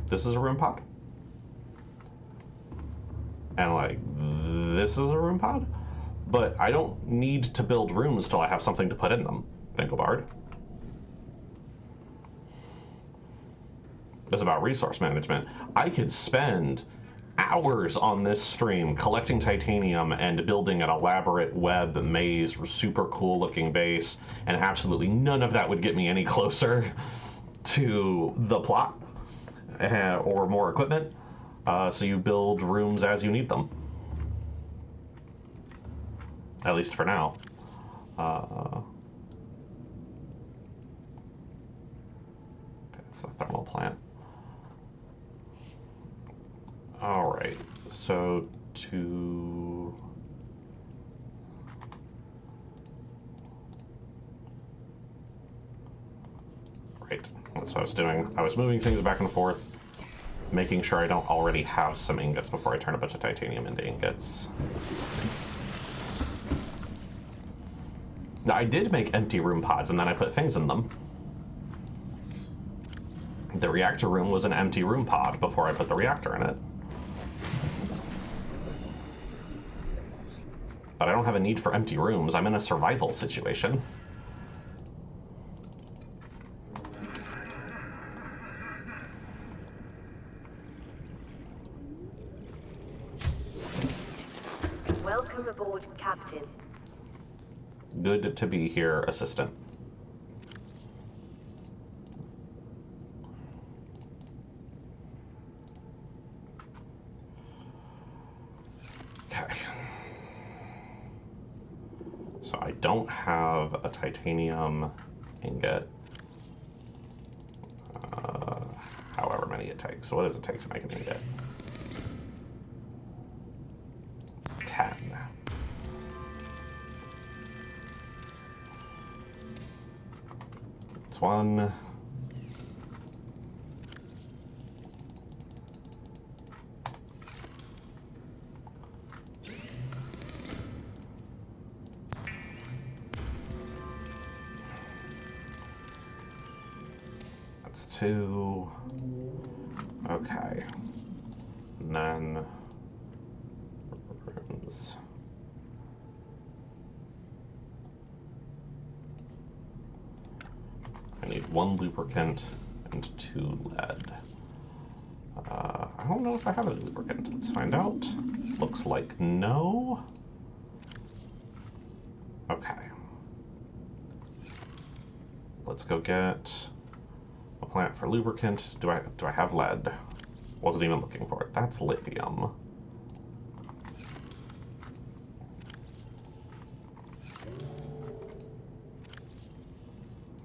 This is a room pod. And like, this is a room pod. But I don't need to build rooms till I have something to put in them, Finkelbard. It's about resource management. I could spend hours on this stream collecting titanium and building an elaborate web maze, super cool looking base, and absolutely none of that would get me any closer to the plot or more equipment. So you build rooms as you need them. At least for now. Okay, it's the thermal plant. Alright, so to... Right, that's what I was doing. I was moving things back and forth, making sure I don't already have some ingots before I turn a bunch of titanium into ingots. Now, I did make empty room pods, and then I put things in them. The reactor room was an empty room pod before I put the reactor in it. But I don't have a need for empty rooms. I'm in a survival situation. Welcome aboard, Captain. Good to be here, Assistant. Okay. So I don't have a titanium ingot. However many it takes. So what does it take to make an ingot? 10. It's one. That's 2. Okay. And then rooms. I need 1 lubricant and 2 lead. I don't know if I have a lubricant. Let's find out. Looks like no. Okay. Let's go get a plant for lubricant. Do I have lead? Wasn't even looking for it. That's lithium.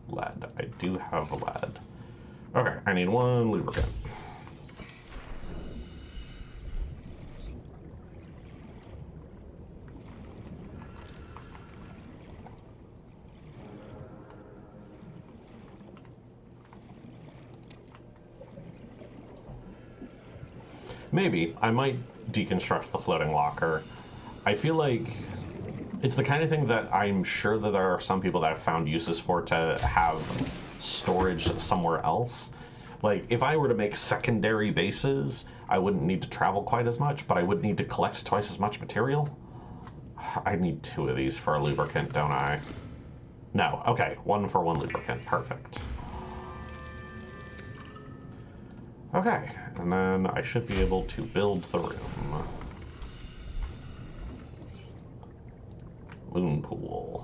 Lead. I do have lead. Okay, I need 1 lubricant. Maybe. I might deconstruct the floating locker. I feel like it's the kind of thing that I'm sure that there are some people that have found uses for to have storage somewhere else. Like, if I were to make secondary bases, I wouldn't need to travel quite as much, but I would need to collect twice as much material. I need 2 of these for a lubricant, don't I? No. Okay, 1 for 1 lubricant. Perfect. Okay, and then I should be able to build the room. Moonpool.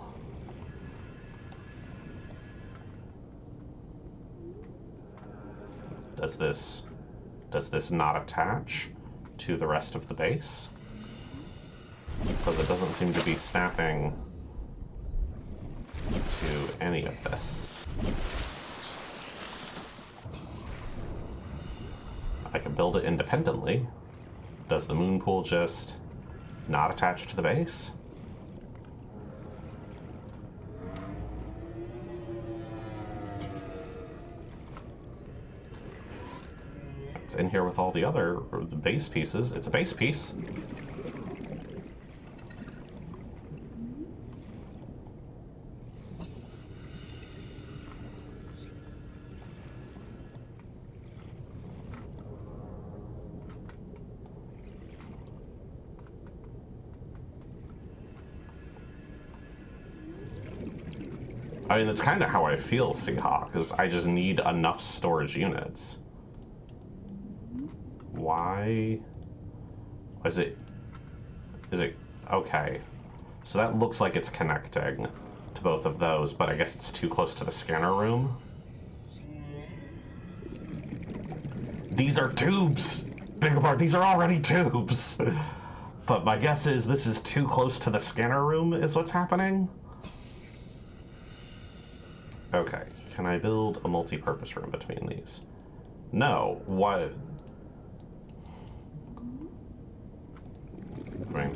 Does this not attach to the rest of the base? Because it doesn't seem to be snapping to any of this. I can build it independently. Does the moonpool just not attach to the base? It's in here with all the base pieces. It's a base piece. I mean, that's kind of how I feel, Seahawk, is I just need enough storage units. Why? Is it... Okay. So that looks like it's connecting to both of those, but I guess it's too close to the scanner room. These are tubes! Big apart, these are already tubes! But my guess is this is too close to the scanner room is what's happening? Okay, can I build a multi-purpose room between these? No, what? I mean,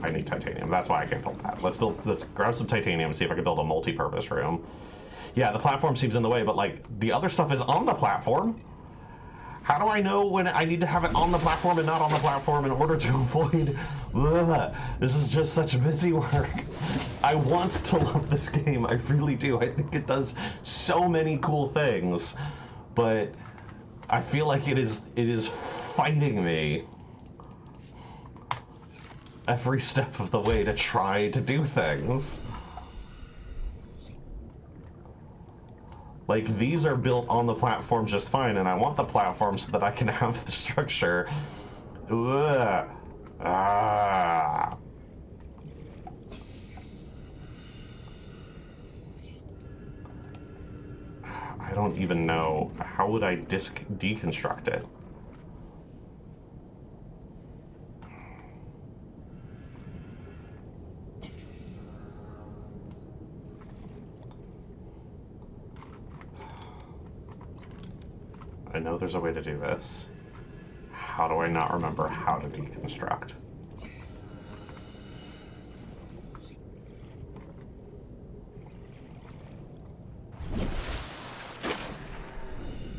I need titanium. That's why I can't build that. Let's grab some titanium and see if I can build a multi-purpose room. Yeah, the platform seems in the way, but like the other stuff is on the platform. How do I know when I need to have it on the platform and not on the platform in order to avoid... Ugh, this is just such busy work. I want to love this game, I really do. I think it does so many cool things, but I feel like it is fighting me every step of the way to try to do things. Like, these are built on the platform just fine, and I want the platform so that I can have the structure. Ugh. Ah. I don't even know. How would I deconstruct it? I know there's a way to do this. How do I not remember how to deconstruct?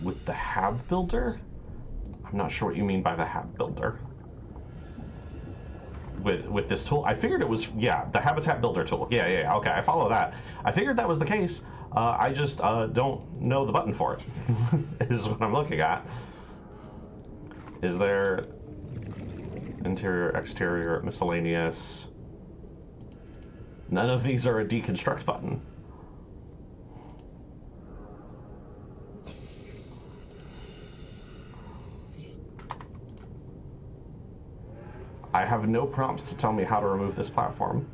With the hab builder? I'm not sure what you mean by the hab builder. With this tool? I figured it was, yeah, the habitat builder tool. Yeah, okay, I follow that. I figured that was the case. I just don't know the button for it, is what I'm looking at. Is there interior, exterior, miscellaneous? None of these are a deconstruct button. I have no prompts to tell me how to remove this platform.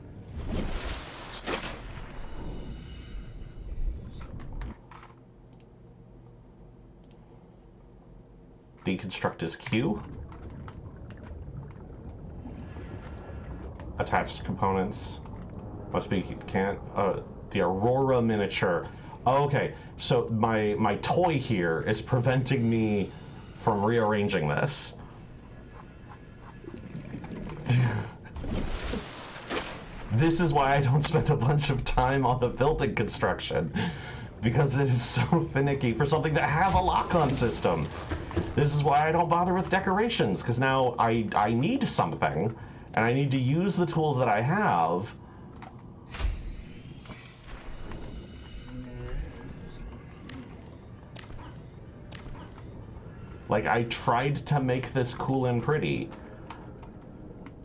Deconstruct is Q. Attached components must be can't. The Aurora miniature. Oh, okay, so my toy here is preventing me from rearranging this. This is why I don't spend a bunch of time on the building construction, because it is so finicky for something that has a lock-on system. This is why I don't bother with decorations, because now I need something, and I need to use the tools that I have. Like, I tried to make this cool and pretty.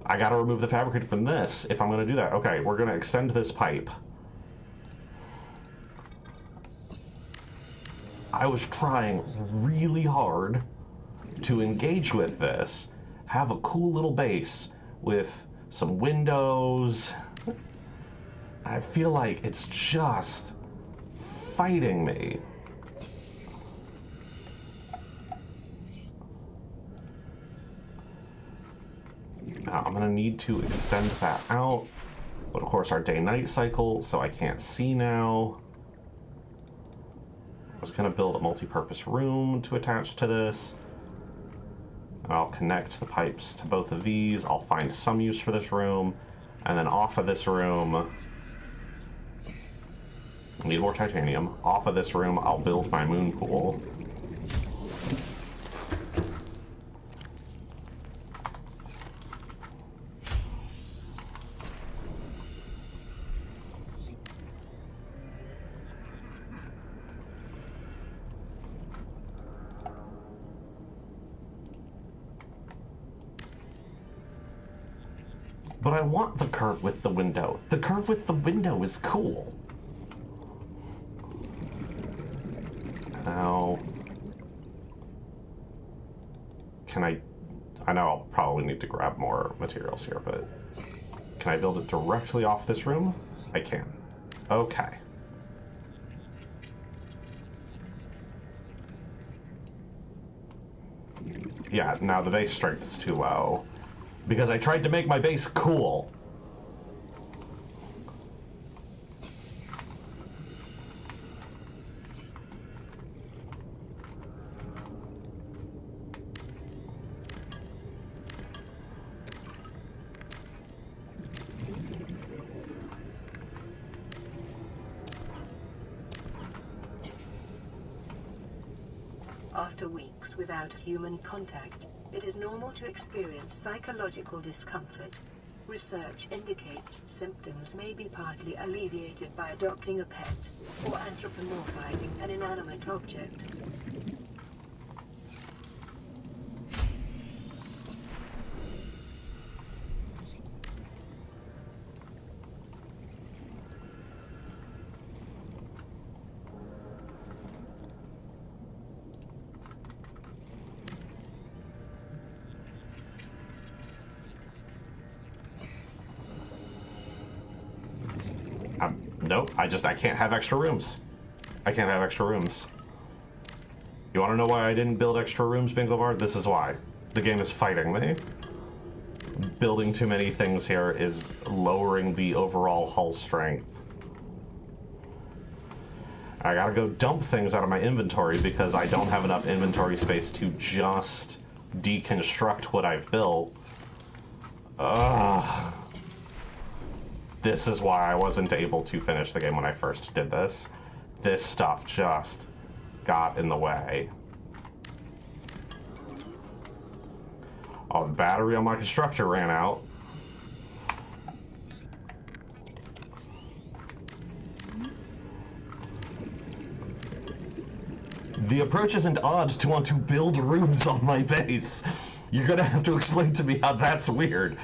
I gotta remove the fabricator from this if I'm gonna do that. Okay, we're gonna extend this pipe. I was trying really hard to engage with this, have a cool little base with some windows. I feel like it's just fighting me. Now I'm gonna need to extend that out, but of course our day-night cycle, so I can't see now. I was gonna build a multi-purpose room to attach to this. I'll connect the pipes to both of these. I'll find some use for this room, and then off of this room, need more titanium. Off of this room, I'll build my moon pool. But I want the curve with the window. The curve with the window is cool. Now, can I know I'll probably need to grab more materials here, but can I build it directly off this room? I can. Okay. Yeah, now the base strength is too low. Because I tried to make my base cool. After weeks without human contact, it is normal to experience psychological discomfort. Research indicates symptoms may be partly alleviated by adopting a pet or anthropomorphizing an inanimate object. Nope, I can't have extra rooms. I can't have extra rooms. You want to know why I didn't build extra rooms, Bingovar? This is why. The game is fighting me. Building too many things here is lowering the overall hull strength. I gotta go dump things out of my inventory because I don't have enough inventory space to just deconstruct what I've built. Ugh. This is why I wasn't able to finish the game when I first did this. This stuff just got in the way. Oh, the battery on my constructor ran out. The approach isn't odd to want to build rooms on my base. You're gonna have to explain to me how that's weird.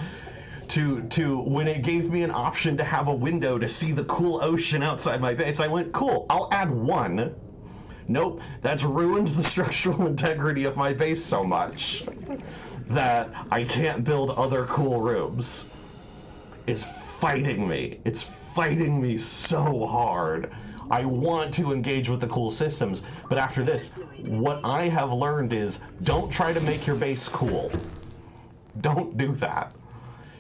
To when it gave me an option to have a window to see the cool ocean outside my base, I went, cool, I'll add one. Nope, that's ruined the structural integrity of my base so much that I can't build other cool rooms. It's fighting me. It's fighting me so hard. I want to engage with the cool systems, but after this, what I have learned is don't try to make your base cool. Don't do that.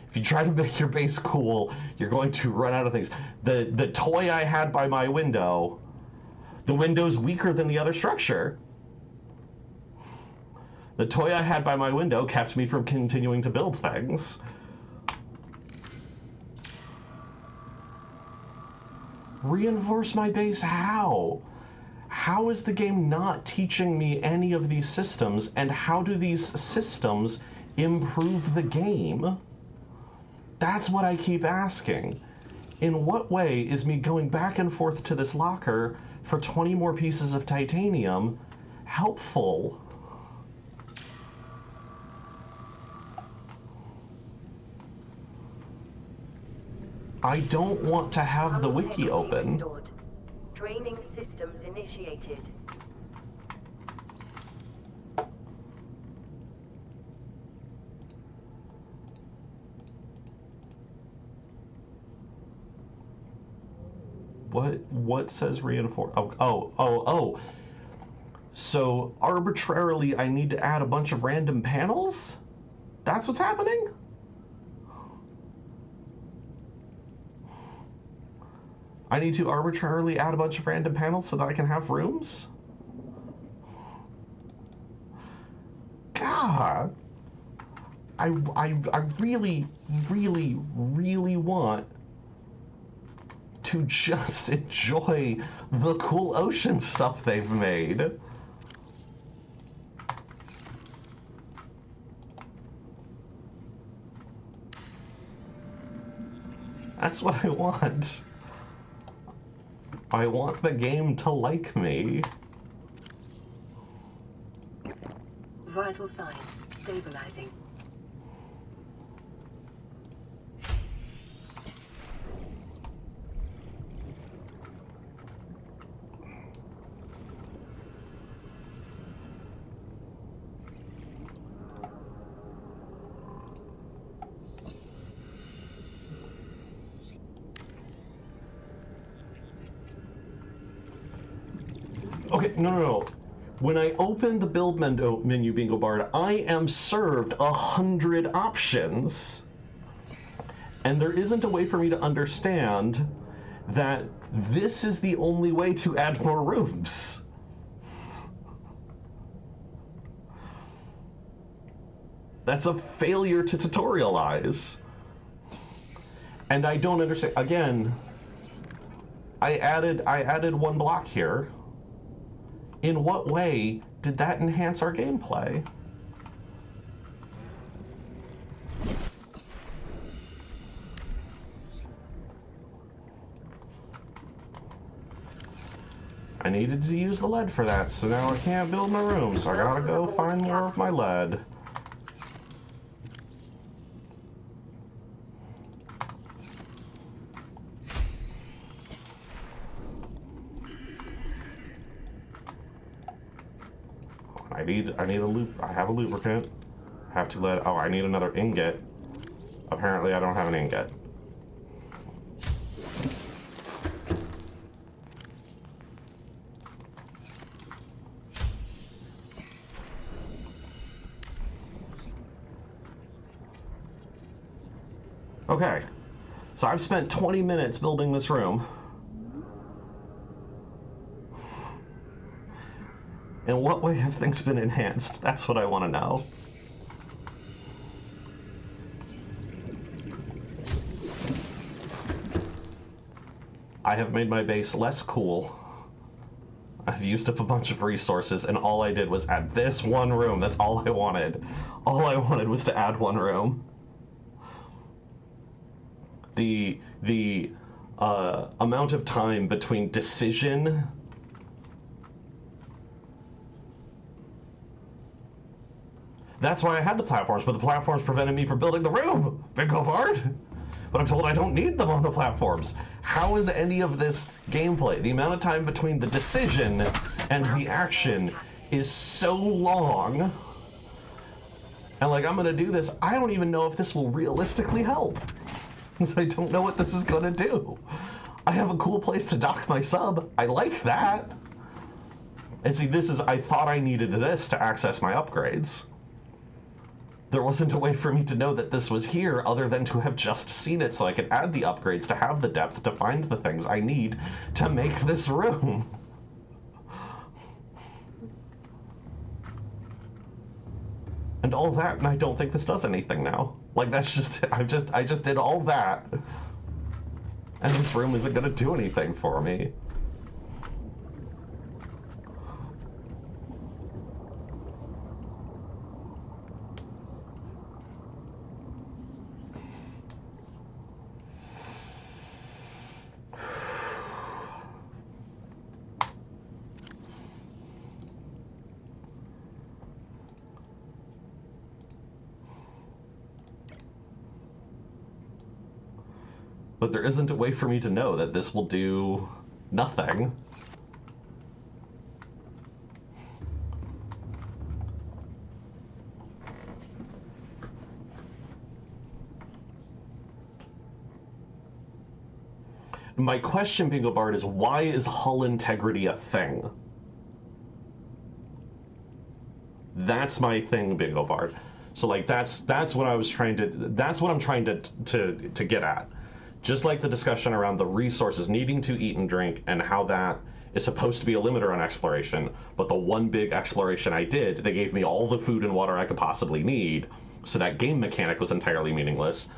If you try to make your base cool, you're going to run out of things. The toy I had by my window, the window's weaker than the other structure. The toy I had by my window kept me from continuing to build things. Reinforce my base how? How is the game not teaching me any of these systems, and how do these systems improve the game? That's what I keep asking. In what way is me going back and forth to this locker for 20 more pieces of titanium helpful? I don't want to have the wiki open. Restored. Draining systems initiated. What says reinforce? Oh. So arbitrarily, I need to add a bunch of random panels? That's what's happening? I need to arbitrarily add a bunch of random panels so that I can have rooms? God. I really, really, really want to just enjoy the cool ocean stuff they've made. That's what I want. I want the game to like me. Vital signs stabilizing. Okay, no. When I open the build menu, Bingo Bard, I am served 100 options. And there isn't a way for me to understand that this is the only way to add more rooms. That's a failure to tutorialize. And I don't understand. Again, I added one block here. In what way did that enhance our gameplay? I needed to use the lead for that, so now I can't build my room, so I gotta go find more of my lead. I need a loop. I have a lubricant. Have to lead. Oh, I need another ingot. Apparently, I don't have an ingot. Okay, so I've spent 20 minutes building this room. In what way have things been enhanced? That's what I want to know. I have made my base less cool. I've used up a bunch of resources, and all I did was add this one room. That's all I wanted. All I wanted was to add one room. The amount of time between decision That's why I had the platforms, but the platforms prevented me from building the room, Bingo Bard. But I'm told I don't need them on the platforms. How is any of this gameplay? The amount of time between the decision and the action is so long. And like, I'm gonna do this, I don't even know if this will realistically help. Because I don't know what this is gonna do. I have a cool place to dock my sub. I like that. And see, I thought I needed this to access my upgrades. There wasn't a way for me to know that this was here other than to have just seen it so I could add the upgrades to have the depth to find the things I need to make this room. And all that, and I don't think this does anything now. Like, that's just, I just did all that. And this room isn't gonna do anything for me. But there isn't a way for me to know that this will do nothing. my question, Bingo Bard, is why is hull integrity a thing? That's my thing, Bingo Bard. So like that's what I was trying to that's what I'm trying to get at. Just like the discussion around the resources needing to eat and drink and how that is supposed to be a limiter on exploration, but the one big exploration I did, they gave me all the food and water I could possibly need, so that game mechanic was entirely meaningless.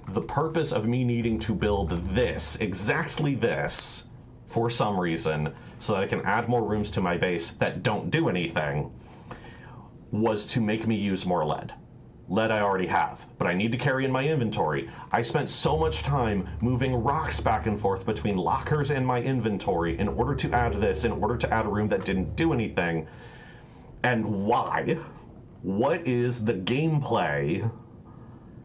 The purpose of me needing to build this, exactly this, for some reason, so that I can add more rooms to my base that don't do anything, was to make me use more lead. Lead I already have, but I need to carry in my inventory. I spent so much time moving rocks back and forth between lockers and my inventory in order to add this, in order to add a room that didn't do anything. And why? What is the gameplay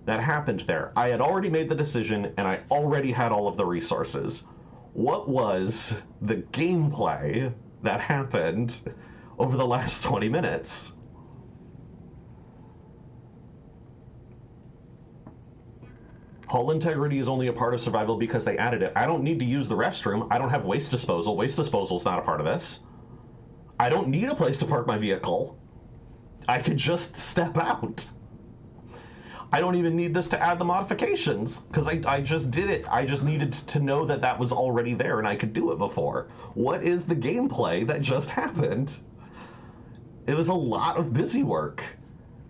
that happened there? I had already made the decision and I already had all of the resources. What was the gameplay that happened over the last 20 minutes? Hull integrity is only a part of survival because they added it. I don't need to use the restroom. I don't have waste disposal. Waste disposal is not a part of this. I don't need a place to park my vehicle. I could just step out. I don't even need this to add the modifications because I just did it. I just needed to know that that was already there and I could do it before. What is the gameplay that just happened? It was a lot of busy work.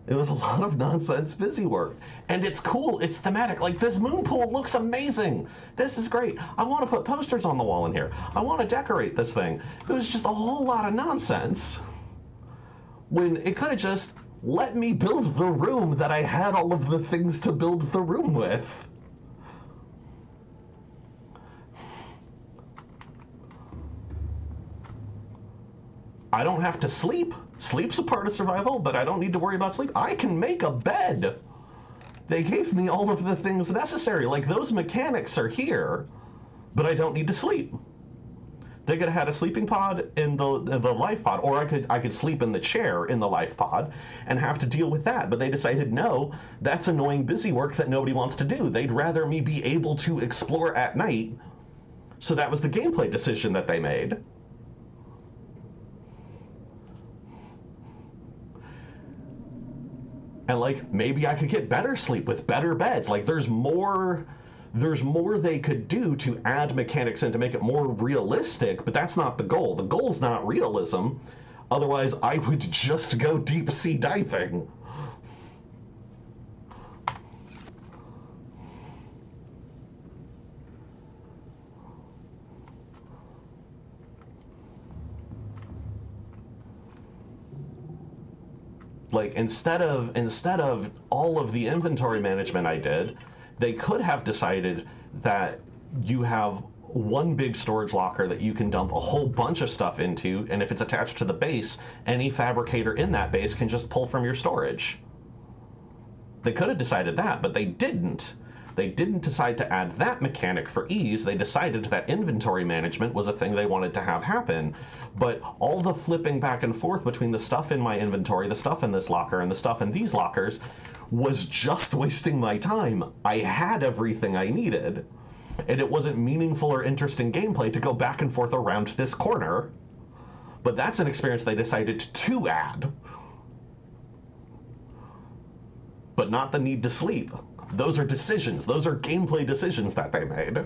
It was a lot of nonsense busy work. And it's cool. It's thematic. Like, this moonpool looks amazing. This is great. I want to put posters on the wall in here. I want to decorate this thing. It was just a whole lot of nonsense. When it could have just let me build the room that I had all of the things to build the room with. I don't have to sleep. Sleep's a part of survival, but I don't need to worry about sleep. I can make a bed. They gave me all of the things necessary. Like, those mechanics are here, but I don't need to sleep. They could have had a sleeping pod in the life pod, or I could sleep in the chair in the life pod and have to deal with that. But they decided, no, that's annoying busy work that nobody wants to do. They'd rather me be able to explore at night. So that was the gameplay decision that they made. And like, maybe I could get better sleep with better beds. Like, there's more they could do to add mechanics and to make it more realistic, but that's not the goal. The goal's not realism. Otherwise, I would just go deep sea diving. Like, instead of all of the inventory management I did, they could have decided that you have one big storage locker that you can dump a whole bunch of stuff into, and if it's attached to the base, any fabricator in that base can just pull from your storage. They could have decided that, but they didn't. They didn't decide to add that mechanic for ease. They decided that inventory management was a thing they wanted to have happen. But all the flipping back and forth between the stuff in my inventory, the stuff in this locker, and the stuff in these lockers was just wasting my time. I had everything I needed. And it wasn't meaningful or interesting gameplay to go back and forth around this corner. But that's an experience they decided to add. But not the need to sleep. Those are decisions. Those are gameplay decisions that they made.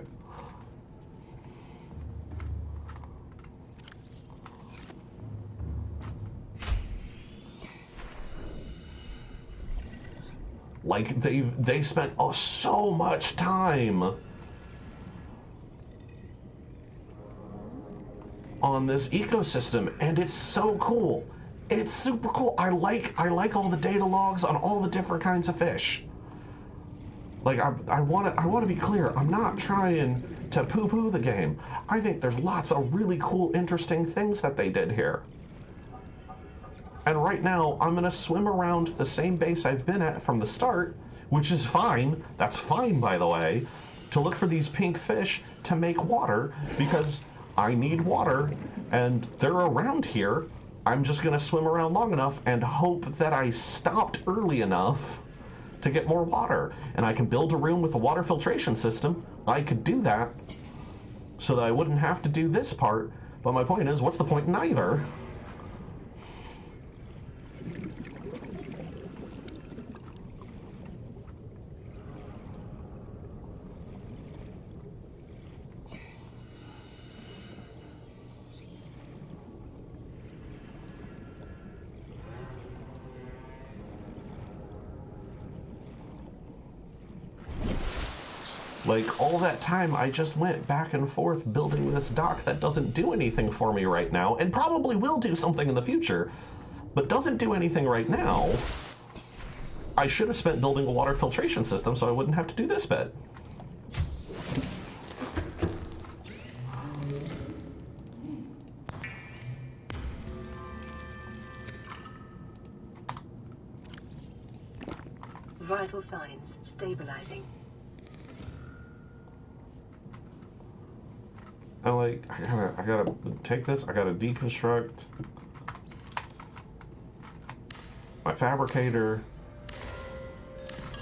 Like, they spent so much time on this ecosystem, and it's so cool. It's super cool. I like all the data logs on all the different kinds of fish. Like, I want to be clear. I'm not trying to poo-poo the game. I think there's lots of really cool, interesting things that they did here. And right now, I'm going to swim around the same base I've been at from the start, which is fine. That's fine, by the way, to look for these pink fish to make water, because I need water, and they're around here. I'm just going to swim around long enough and hope that I stopped early enough to get more water. And I can build a room with a water filtration system. I could do that. so that I wouldn't have to do this part. But my point is, what's the point in either? Like, all that time I just went back and forth building this dock that doesn't do anything for me right now, and probably will do something in the future, but doesn't do anything right now. I should have spent building a water filtration system so I wouldn't have to do this bit. Vital signs stabilizing. I gotta take this, I gotta deconstruct my fabricator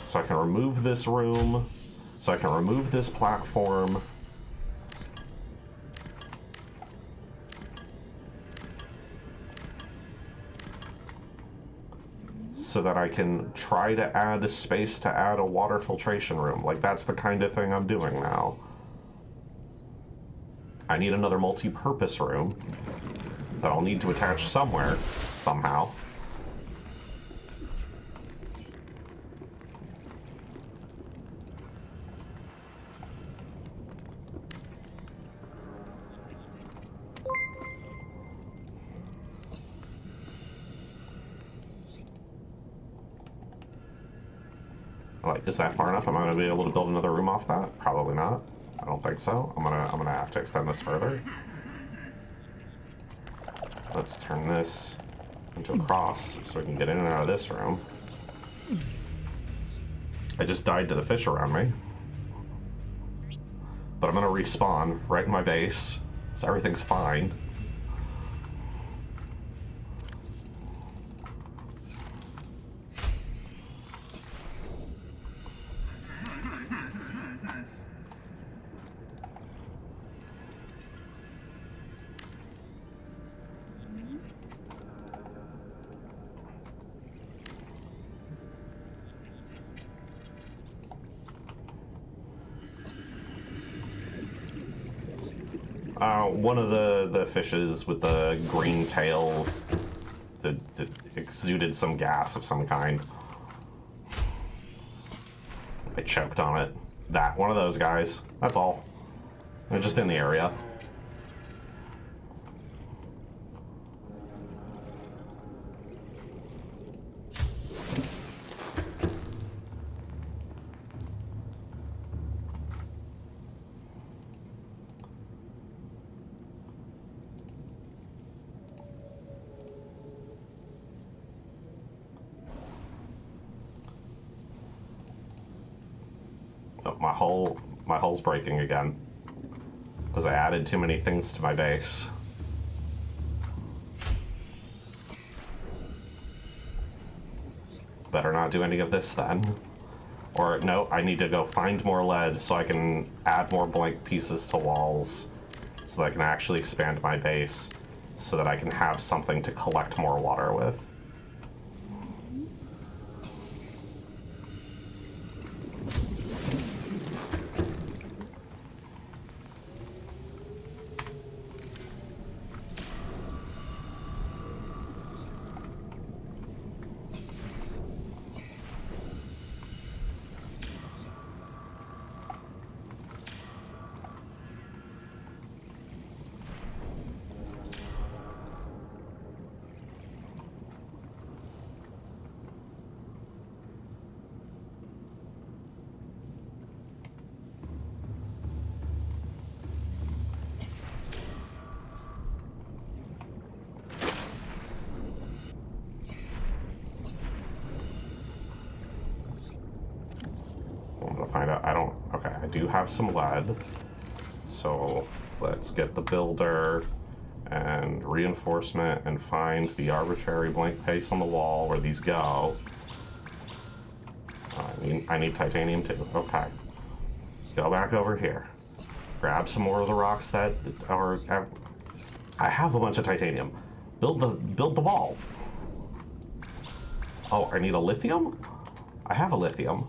so I can remove this room, so I can remove this platform. So that I can try to add a space to add a water filtration room. Like, that's the kind of thing I'm doing now. I need another multi-purpose room that I'll need to attach somewhere, somehow. Like, is that far enough? Am I going to be able to build another room off that? Probably not. I don't think so. I'm gonna have to extend this further. Let's turn this into a cross so we can get in and out of this room. I just died to the fish around me. But I'm gonna respawn right in my base, so everything's fine. One of the fishes with the green tails that exuded some gas of some kind. I choked on it. One of those guys. That's all. They're just in the area. My hull's breaking again because I added too many things to my base. Better not do any of this then. Or no, I need to go find more lead so I can add more blank pieces to walls so that I can actually expand my base so that I can have something to collect more water with. Find out. Okay, I do have some lead. So let's get the builder and reinforcement and find the arbitrary blank space on the wall where these go. I need titanium too. Okay. Go back over here. Grab some more of the rocks that are... I have a bunch of titanium. Build the wall. Oh, I need a lithium? I have a lithium.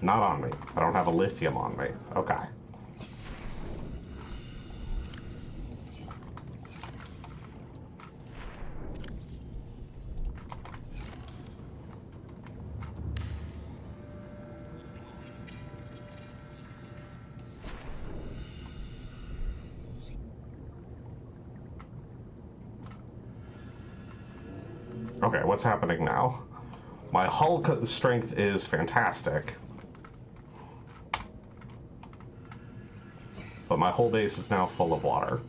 Not on me. I don't have a lithium on me. Okay. Okay, what's happening now? My hull strength is fantastic. But my whole base is now full of water.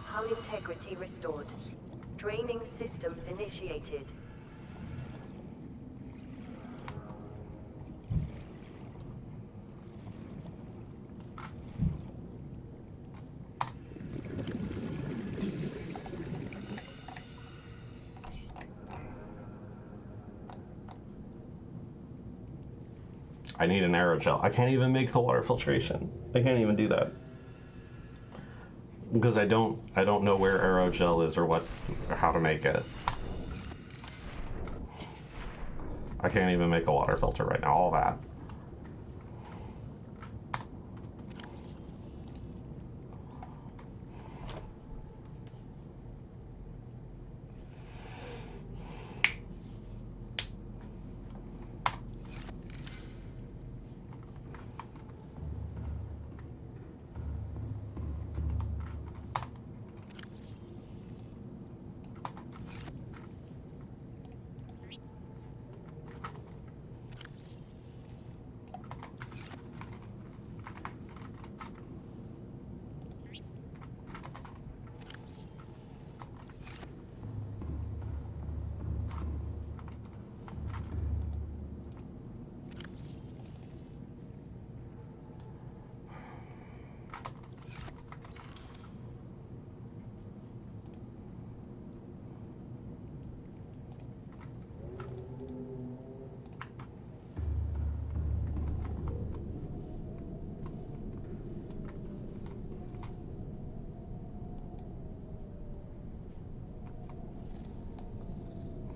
Hull integrity restored. Draining systems initiated. I need an aerogel. I can't even make the water filtration. I can't even do that. Because I don't know where aerogel is or how to make it. I can't even make a water filter right now, all that.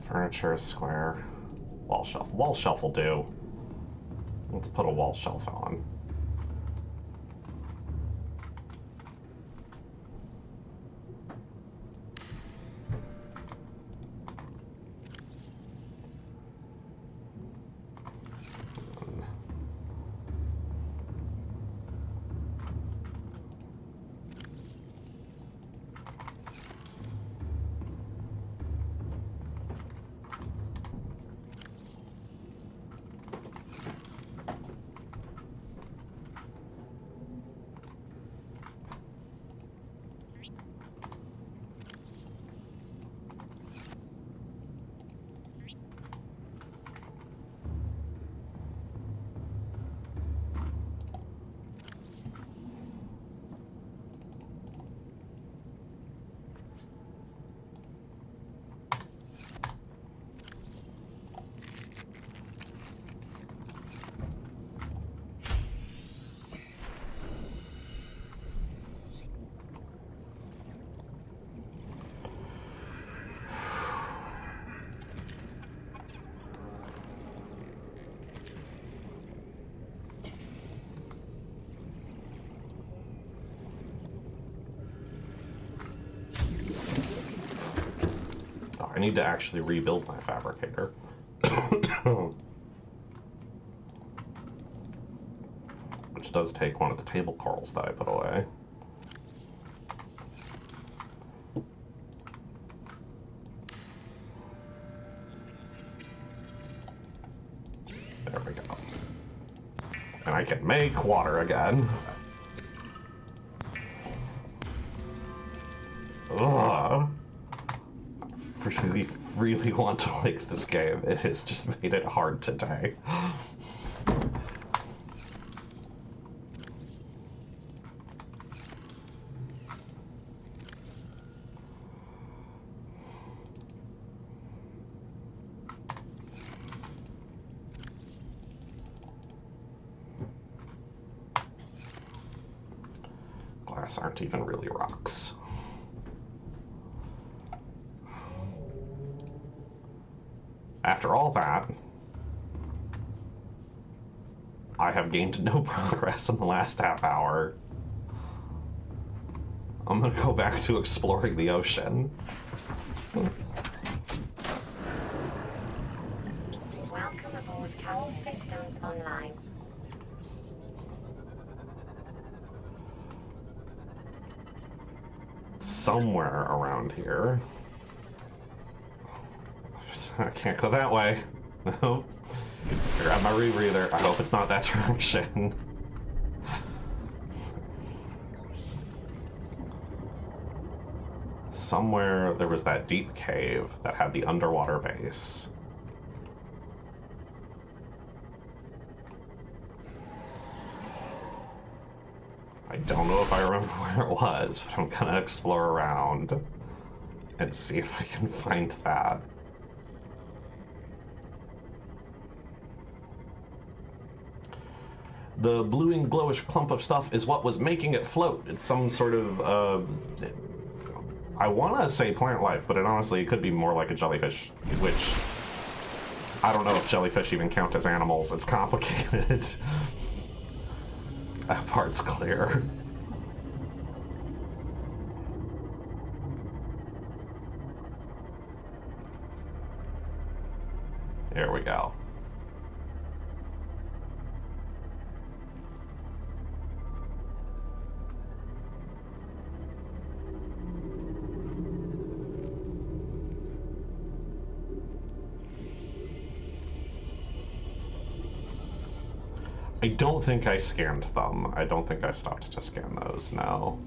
Furniture is square. Wall shelf. Wall shelf will do. Let's put a wall shelf on. I need to actually rebuild my fabricator. Which does take one of the table corals that I put away. There we go. And I can make water again. Ugh. Really, really want to like this game. It has just made it hard today. Glass aren't even really rocks. After all that, I have gained no progress in the last half hour. I'm gonna go back to exploring the ocean. Welcome aboard. All systems online. Somewhere around here. I can't go that way. Nope. Grab my rebreather. I hope it's not that direction. Somewhere there was that deep cave that had the underwater base. I don't know if I remember where it was, but I'm gonna explore around and see if I can find that. The bluing, glowish clump of stuff is what was making it float. It's some sort of, I want to say plant life, but it could be more like a jellyfish, which I don't know if jellyfish even count as animals. It's complicated. That part's clear. Here we go. I don't think I scanned them. I don't think I stopped to scan those, no.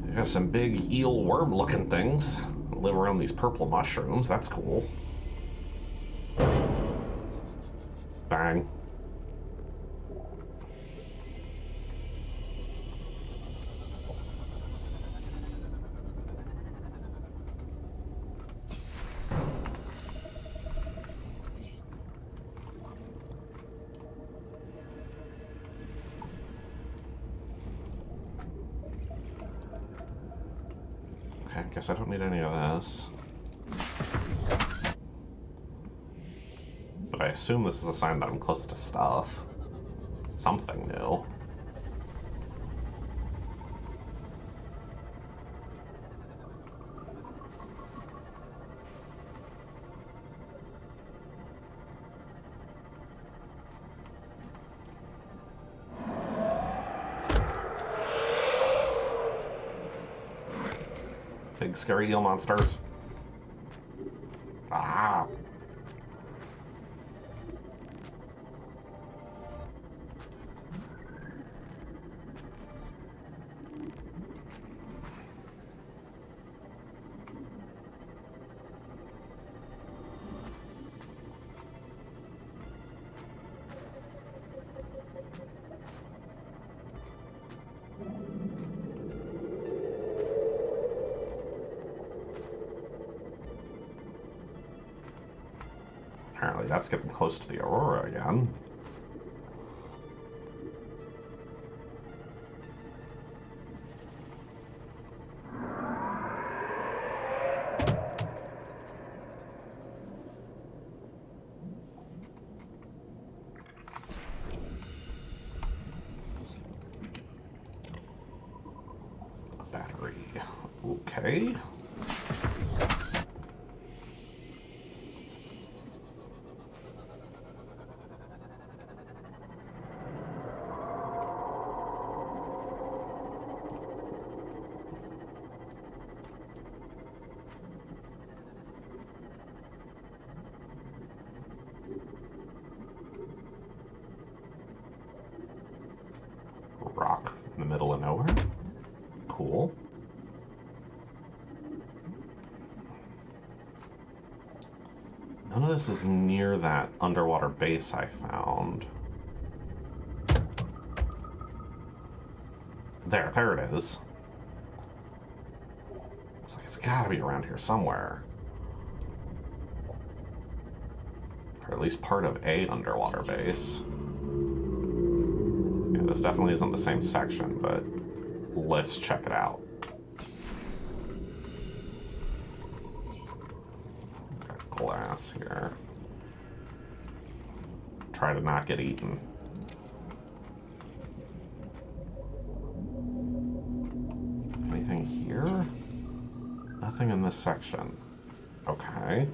I got some big eel worm looking things. Live around these purple mushrooms, that's cool. Bang. I guess I don't need any of this. But I assume this is a sign that I'm close to stuff. Something new. Big scary eel monsters. Ah. Apparently that's getting close to the Aurora again. Battery. Okay. Rock in the cool. None of this is near that underwater base I found. There it is. It's like, it's gotta be around here somewhere. Or at least part of a underwater base. Yeah, this definitely isn't the same section, but let's check it out. Got glass here. Try to not get eaten. Anything here? Nothing in this section. Okay.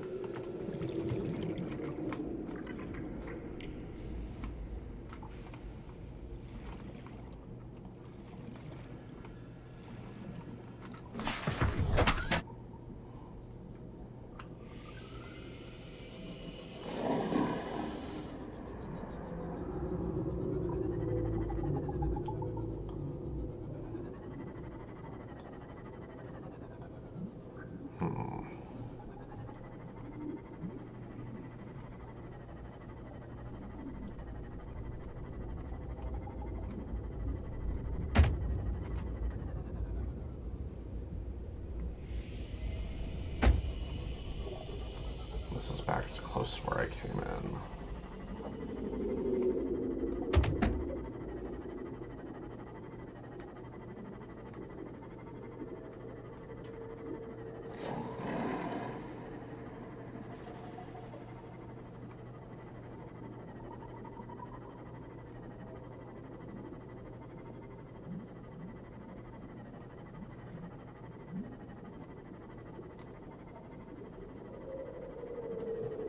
This is back to close to where I came in.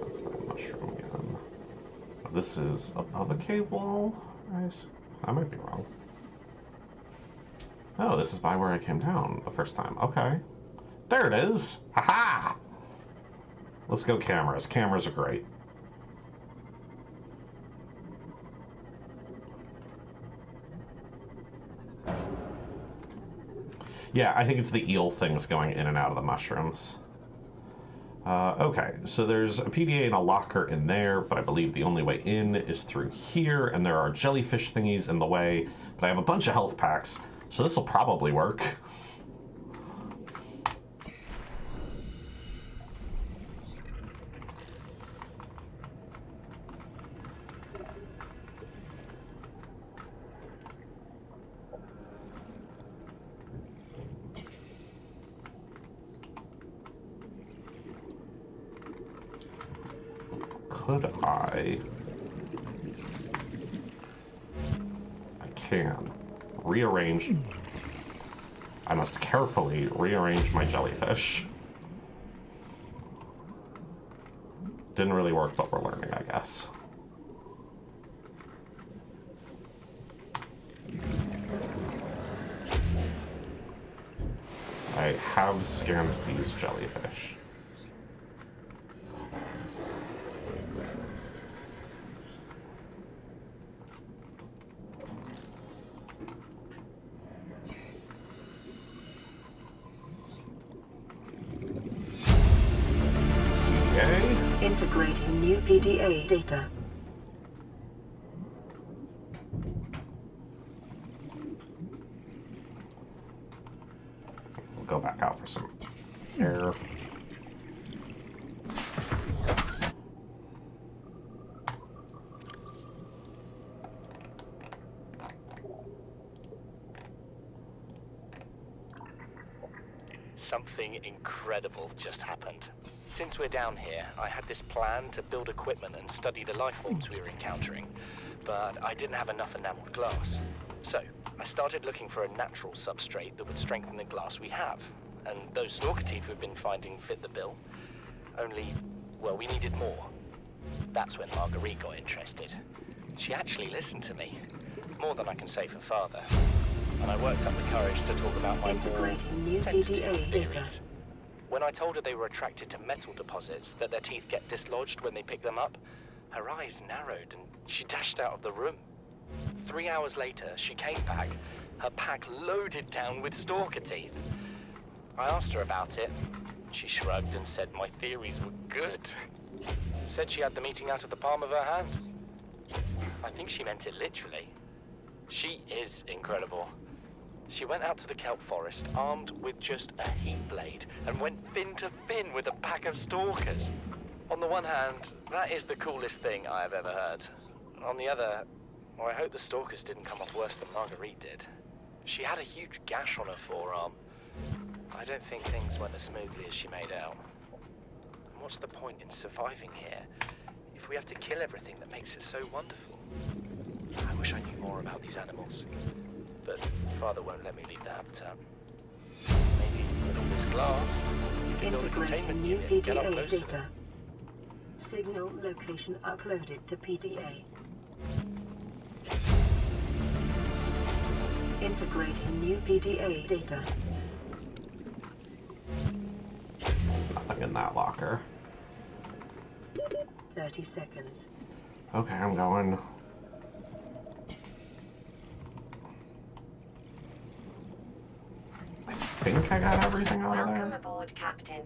That's that mushroom again. This is above a cave wall? I might be wrong. Oh, this is by where I came down the first time. Okay. There it is! Haha! Let's go cameras. Cameras are great. Yeah, I think it's the eel things going in and out of the mushrooms. Okay, so there's a PDA and a locker in there, but I believe the only way in is through here, and there are jellyfish thingies in the way, but I have a bunch of health packs, so this will probably work. Could I can rearrange. I must carefully rearrange my jellyfish. Didn't really work, but we're learning, I guess. I have scanned these jellyfish. Integrating new PDA data. We'll go back out for some air. Something incredible just happened. Since we're down here, I had this plan to build equipment and study the life forms we were encountering, but I didn't have enough enameled glass. So, I started looking for a natural substrate that would strengthen the glass we have, and those stalker teeth we've been finding fit the bill. Only, well, we needed more. That's when Marguerite got interested. She actually listened to me, more than I can say for father. And I worked up the courage to talk about my Integrating new tentative PDA data. theories. When I told her they were attracted to metal deposits, that their teeth get dislodged when they pick them up, her eyes narrowed and she dashed out of the room. 3 hours later, she came back her pack loaded down with stalker teeth. I asked her about it. She shrugged and said my theories were good. Said she had the meeting out of the palm of her hand. I think she meant it literally. She is incredible. She went out to the kelp forest armed with just a heat blade and went fin to fin with a pack of stalkers. On the one hand, that is the coolest thing I have ever heard. On the other, well, I hope the stalkers didn't come off worse than Marguerite did. She had a huge gash on her forearm. I don't think things went as smoothly as she made out. And what's the point in surviving here if we have to kill everything that makes it so wonderful? I wish I knew more about these animals, but Father won't let me leave the habitat. Maybe with all this glass, you can build a Integrating containment new unit and get up PDA close to data. them. Signal location uploaded to PDA. Integrating new PDA data. Nothing in that locker. 30 seconds. Okay, I'm going. I think I got everything out of Welcome there. aboard, Captain.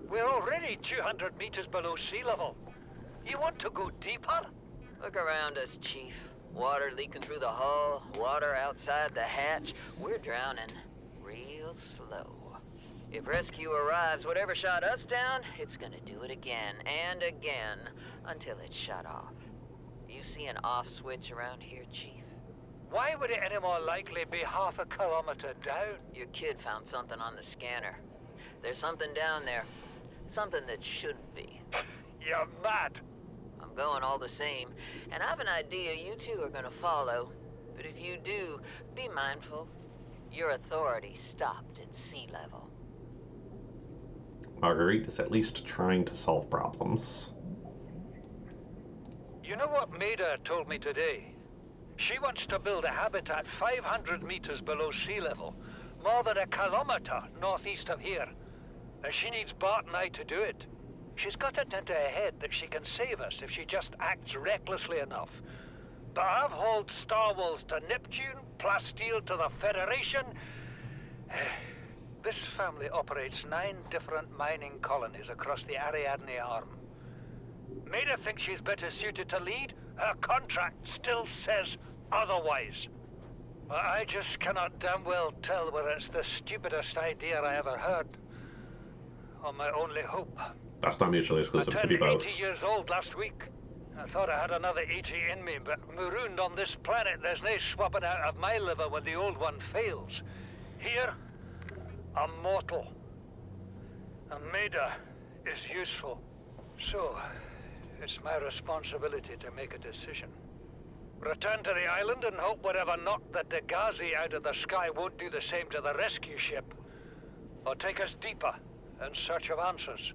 We're already 200 meters below sea level. You want to go deeper? Look around us, Chief. Water leaking through the hull, water outside the hatch. We're drowning real slow. If rescue arrives, whatever shot us down, it's gonna do it again and again until it's shut off. You see an off switch around here, Chief? Why would it any more likely be half a kilometer down? Your kid found something on the scanner. There's something down there. Something that shouldn't be. You're mad. I'm going all the same, and I've an idea you two are gonna follow. But if you do, be mindful. Your authority stopped at sea level. Marguerite is at least trying to solve problems. You know what Maida told me today? She wants to build a habitat 500 meters below sea level, more than a kilometer northeast of here. And she needs Bart and I to do it. She's got it into her head that she can save us if she just acts recklessly enough. But I've hauled Star Wars to Neptune, Plasteel to the Federation. This family operates 9 different mining colonies across the Ariadne Arm. Maida thinks she's better suited to lead. Her contract still says otherwise. But I just cannot damn well tell whether it's the stupidest idea I ever heard, or my only hope. That's not mutually exclusive. I Could be turned both. 80 years old last week. I thought I had another 80 in me, but marooned on this planet, there's no swapping out of my liver when the old one fails. Here, I'm mortal. And Maida is useful. So, it's my responsibility to make a decision. Return to the island and hope whatever knocked the Degazi out of the sky won't do the same to the rescue ship. Or take us deeper in search of answers.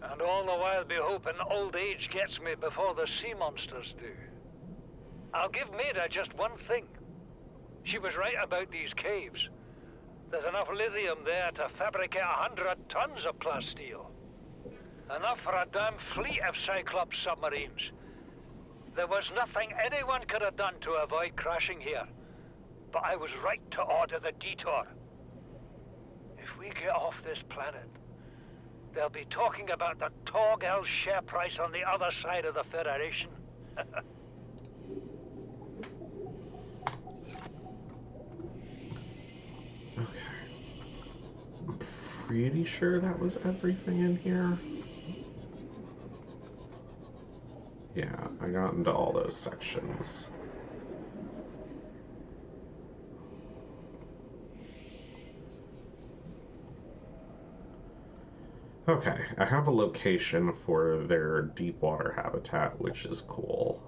And all the while be hoping old age gets me before the sea monsters do. I'll give Maida just one thing. She was right about these caves. There's enough lithium there to fabricate 100 tons of plasteel. Enough for a damn fleet of Cyclops submarines. There was nothing anyone could have done to avoid crashing here. But I was right to order the detour. If we get off this planet, they'll be talking about the Torgal share price on the other side of the Federation. I'm pretty sure that was everything in here. Yeah, I got into all those sections. Okay, I have a location for their deep water habitat, which is cool.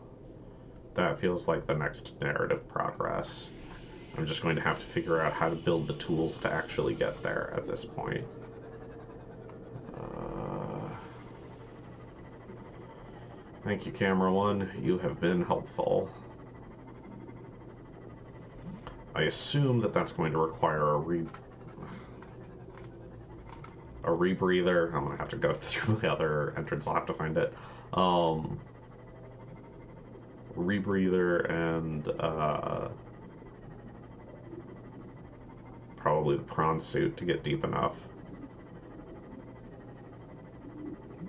That feels like the next narrative progress. I'm just going to have to figure out how to build the tools to actually get there at this point. Thank you, Camera One. You have been helpful. I assume that that's going to require a rebreather. I'm gonna have to go through the other entrance. I'll have to find it. rebreather and probably the prawn suit to get deep enough.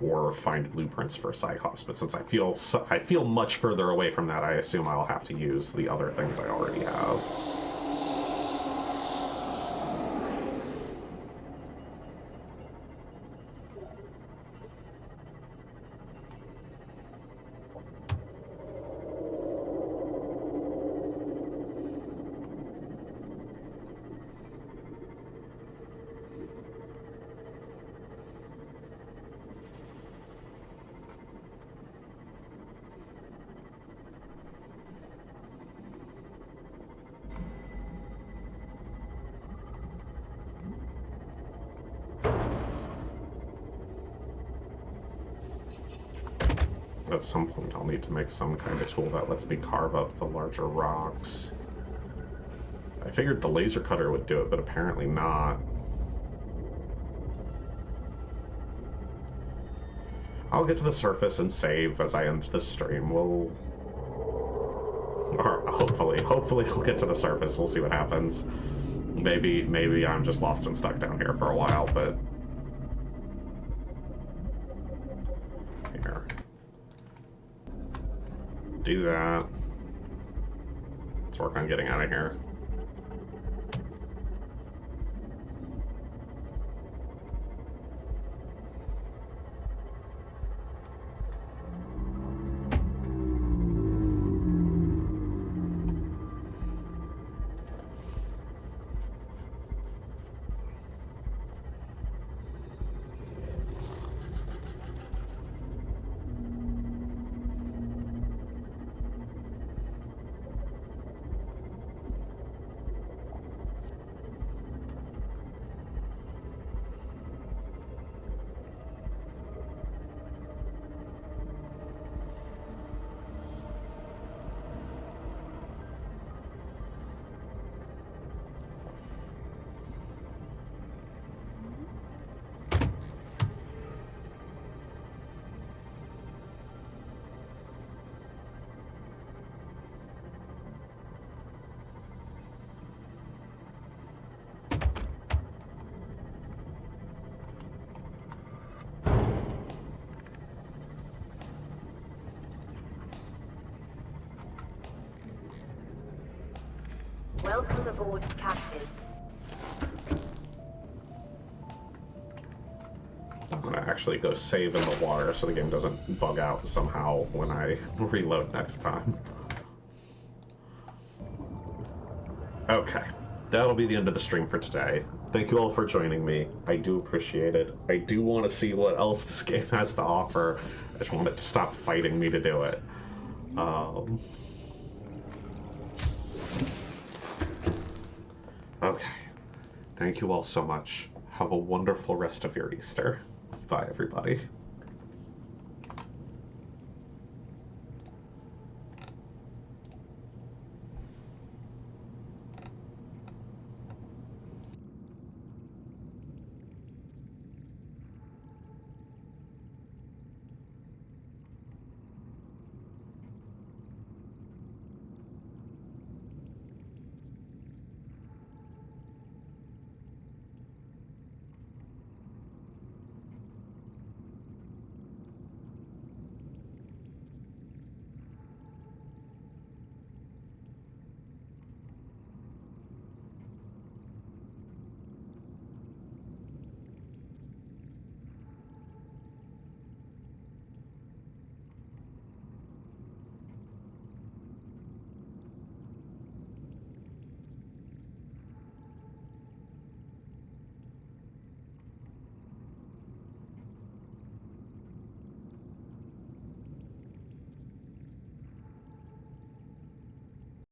Or find blueprints for Cyclops, but since I feel much further away from that, I assume I'll have to use the other things I already have. At some point I'll need to make some kind of tool that lets me carve up the larger rocks. I figured the laser cutter would do it, but apparently not. I'll get to the surface and save as I end the stream. Or hopefully I'll get to the surface. We'll see what happens. Maybe I'm just lost and stuck down here for a while, but... Here. Do that. Let's work on getting out of here. Welcome aboard, Captain. I'm gonna actually go save in the water so the game doesn't bug out somehow when I reload next time. Okay, that'll be the end of the stream for today. Thank you all for joining me. I do appreciate it. I do want to see what else this game has to offer. I just want it to stop fighting me to do it. Okay. Thank you all so much. Have a wonderful rest of your Easter. Bye, everybody.